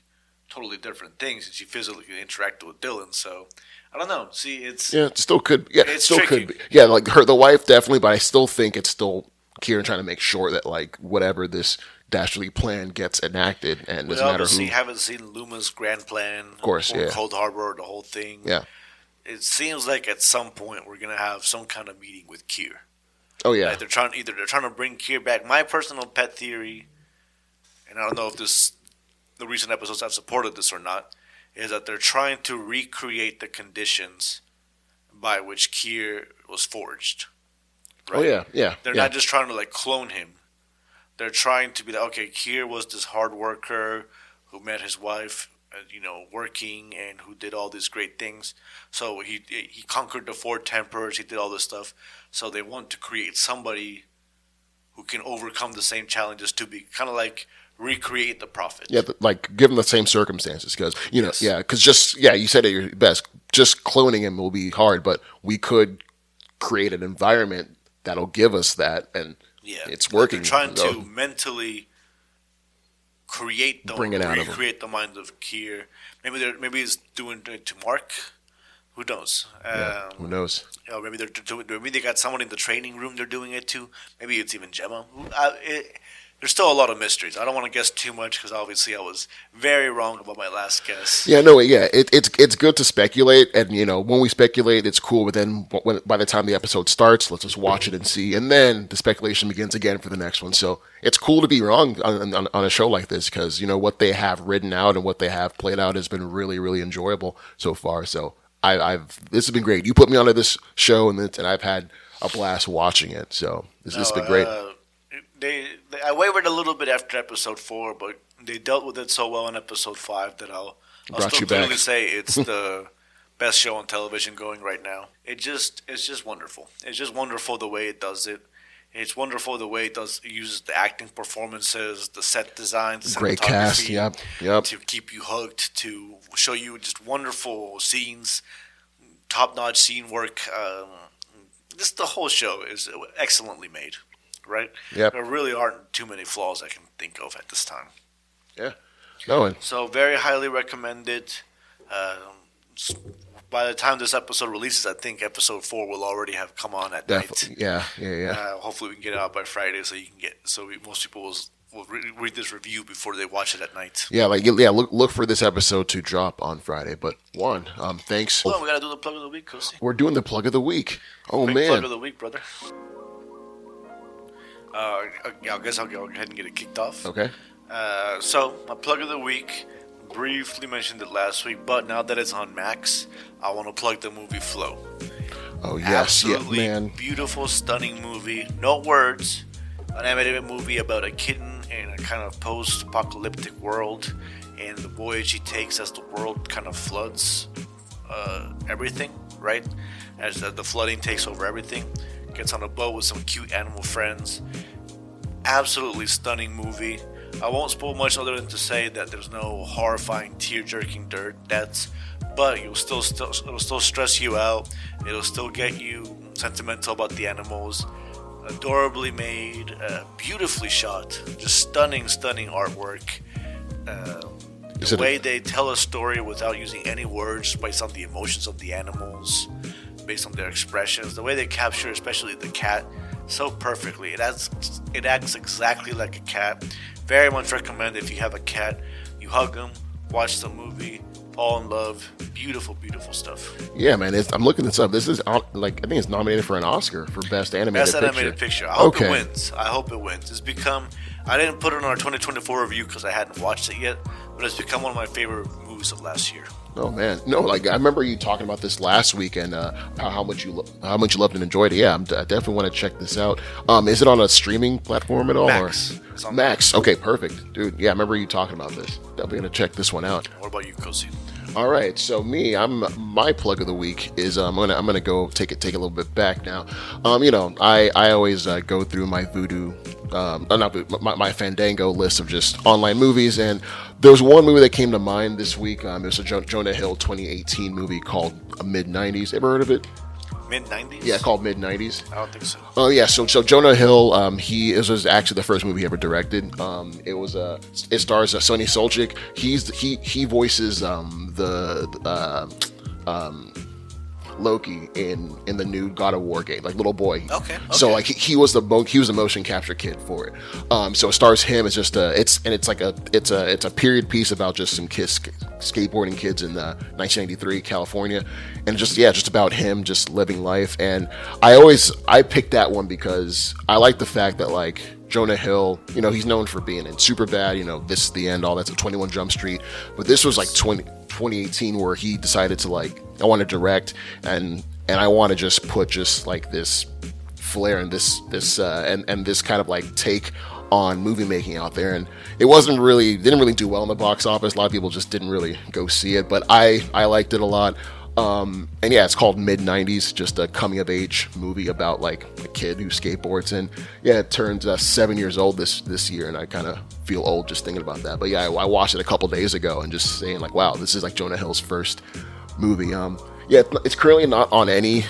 Speaker 2: totally different things, and she physically interacted with Dylan. So I don't know. See, it
Speaker 1: still could. Yeah,
Speaker 2: it's
Speaker 1: still
Speaker 2: tricky.
Speaker 1: could be. Yeah, like the wife definitely, but I still think it's still Kira trying to make sure that like whatever this dastardly plan gets enacted, and
Speaker 2: We
Speaker 1: doesn't matter
Speaker 2: obviously
Speaker 1: who.
Speaker 2: haven't seen Luma's grand plan,
Speaker 1: Of course,
Speaker 2: or
Speaker 1: yeah.
Speaker 2: Cold Harbor, the whole thing.
Speaker 1: Yeah.
Speaker 2: It seems like at some point we're gonna have some kind of meeting with Kier.
Speaker 1: Oh yeah.
Speaker 2: Like they're trying to bring Kier back. My personal pet theory, and I don't know if the recent episodes have supported this or not, is that they're trying to recreate the conditions by which Kier was forged. Right?
Speaker 1: Oh yeah. Yeah.
Speaker 2: They're
Speaker 1: yeah.
Speaker 2: not just trying to like clone him. They're trying to be like, okay, Kier was this hard worker who met his wife, working, and who did all these great things. So he conquered the four tempers. He did all this stuff. So they want to create somebody who can overcome the same challenges to be kind of like recreate the prophet.
Speaker 1: Yeah, like given the same circumstances, because
Speaker 2: Yes.
Speaker 1: you said it your best. Just cloning him will be hard, but we could create an environment that'll give us that, and
Speaker 2: Yeah,
Speaker 1: it's working.
Speaker 2: They're trying to mentally
Speaker 1: Bring it out of him.
Speaker 2: recreate the mind of Kier. Maybe he's doing it to Mark. Who knows?
Speaker 1: Who knows?
Speaker 2: Maybe they got someone in the training room they're doing it to. Maybe it's even Gemma. There's still a lot of mysteries. I don't want to guess too much because obviously I was very wrong about my last guess.
Speaker 1: Yeah, no, yeah, it's good to speculate, and when we speculate, it's cool. But then, by the time the episode starts, let's just watch it and see, and then the speculation begins again for the next one. So it's cool to be wrong on a show like this because what they have written out and what they have played out has been really, really enjoyable so far. So this has been great. You put me onto this show, and I've had a blast watching it. So this has been great.
Speaker 2: I wavered a little bit after episode 4, but they dealt with it so well in episode 5 that I'll
Speaker 1: Brought
Speaker 2: still
Speaker 1: you back.
Speaker 2: clearly say it's the best show on television going right now. It's just wonderful. It's just wonderful the way it does it. It's wonderful the way it uses the acting performances, the set design, the
Speaker 1: Great cast.
Speaker 2: cinematography
Speaker 1: Yep.
Speaker 2: to keep you hooked, to show you just wonderful scenes, top-notch scene work. Just the whole show is excellently made. Right?
Speaker 1: Yep.
Speaker 2: There really aren't too many flaws I can think of at this time.
Speaker 1: Yeah. No.
Speaker 2: So very highly recommended. By the time this episode releases, I think episode 4 will already have come on at night.
Speaker 1: Yeah.
Speaker 2: Hopefully we can get it out by Friday, so most people will read this review before they watch it at night.
Speaker 1: Yeah, look for this episode to drop on Friday. But thanks.
Speaker 2: Well, we gotta do the plug of the week, Kosi.
Speaker 1: We're doing the plug of the week. Oh
Speaker 2: Big
Speaker 1: man.
Speaker 2: plug of the week, brother. I guess I'll go ahead and get it kicked off.
Speaker 1: Okay.
Speaker 2: So, my plug of the week, briefly mentioned it last week, but now that it's on Max, I want to plug the movie Flow.
Speaker 1: Oh yes,
Speaker 2: Absolutely
Speaker 1: yeah, man.
Speaker 2: beautiful, stunning movie. No words. An animated movie about a kitten in a kind of post-apocalyptic world and the voyage he takes as the world kind of floods everything, right? As the flooding takes over everything. Gets on a boat with some cute animal friends. Absolutely stunning movie. I won't spoil much other than to say that there's no horrifying, tear-jerking deaths, but it'll still stress you out. It'll still get you sentimental about the animals. Adorably made, beautifully shot, just stunning artwork. The way they tell a story without using any words, based on the emotions of the animals, based on their expressions, the way they capture, especially the cat, so perfectly. It acts exactly like a cat. Very much recommend if you have a cat, you hug them, watch the movie, Fall in Love. Beautiful, beautiful stuff.
Speaker 1: Yeah, man. I'm looking this up. This is I think it's nominated for an Oscar for Best Animated Picture.
Speaker 2: Best Animated Picture. I hope it wins. It's become. I didn't put it on our 2024 review because I hadn't watched it yet, but it's become one of my favorite movies of last year.
Speaker 1: Oh man, no! Like I remember you talking about this last week and how much you loved and enjoyed it. Yeah, I definitely want to check this out. Is it on a streaming platform at all?
Speaker 2: Max.
Speaker 1: Or? Max. Okay, perfect, dude. Yeah, I remember you talking about this. Definitely gonna check this one out.
Speaker 2: What about you, Kosi?
Speaker 1: All right, so my plug of the week is I'm gonna go take a little bit back now. I always go through my my Fandango list of just online movies, and there was one movie that came to mind this week. It was a Jonah Hill 2018 movie called Mid-90s. Ever heard of it?
Speaker 2: Mid-90s?
Speaker 1: Yeah, called Mid-90s.
Speaker 2: I don't think so.
Speaker 1: Oh yeah, so Jonah Hill, this was actually the first movie he ever directed. It stars Sonny Solchick. He voices Loki in the new God of War game, like little boy.
Speaker 2: Okay.
Speaker 1: So like he was the motion capture kid for it. So it stars him. It's just it's a period piece about just some kids skateboarding kids in 1993 California, and just about him just living life. And I picked that one because I like the fact that like Jonah Hill, he's known for being in Superbad, This Is the End, all that's a 21 Jump Street, but this was like 2018 where he decided to like, I want to direct and I want to just put just like this flair and this and this kind of like take on movie making out there, and it didn't really do well in the box office. A lot of people just didn't really go see it, but I liked it a lot. And yeah, it's called Mid-90s, just a coming of age movie about like a kid who skateboards, and yeah, it turns 7 years old this year, and I kind of feel old just thinking about that. But yeah, I watched it a couple days ago and just saying like, wow, this is like Jonah Hill's first movie. Yeah, it's currently not on any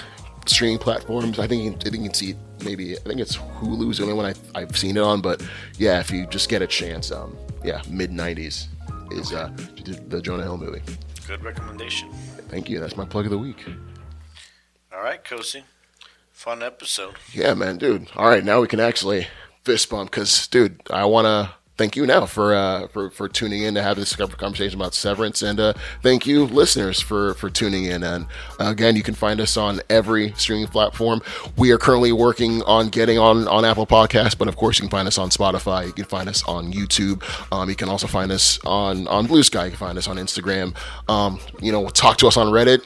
Speaker 1: streaming platforms. I think you can see it. Maybe I think it's Hulu's the only one I've seen it on. But yeah, if you just get a chance, Mid-90s is the Jonah Hill movie.
Speaker 2: Good recommendation.
Speaker 1: Thank you. That's my plug of the week.
Speaker 2: All right, Kosi. Fun episode.
Speaker 1: Yeah, man, dude. All right, now we can actually fist bump because, dude, I want to thank you now for tuning in to have this conversation about Severance, and thank you, listeners, for tuning in. And again, you can find us on every streaming platform. We are currently working on getting on Apple Podcasts, but of course, you can find us on Spotify. You can find us on YouTube. You can also find us on Blue Sky. You can find us on Instagram. Talk to us on Reddit.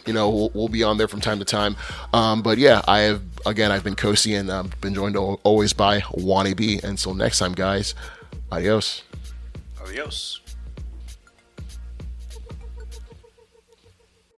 Speaker 1: We'll be on there from time to time. But yeah, I've been Kosi, and I've been joined always by Wannabe. Until next time, guys. Adios.
Speaker 2: Adios.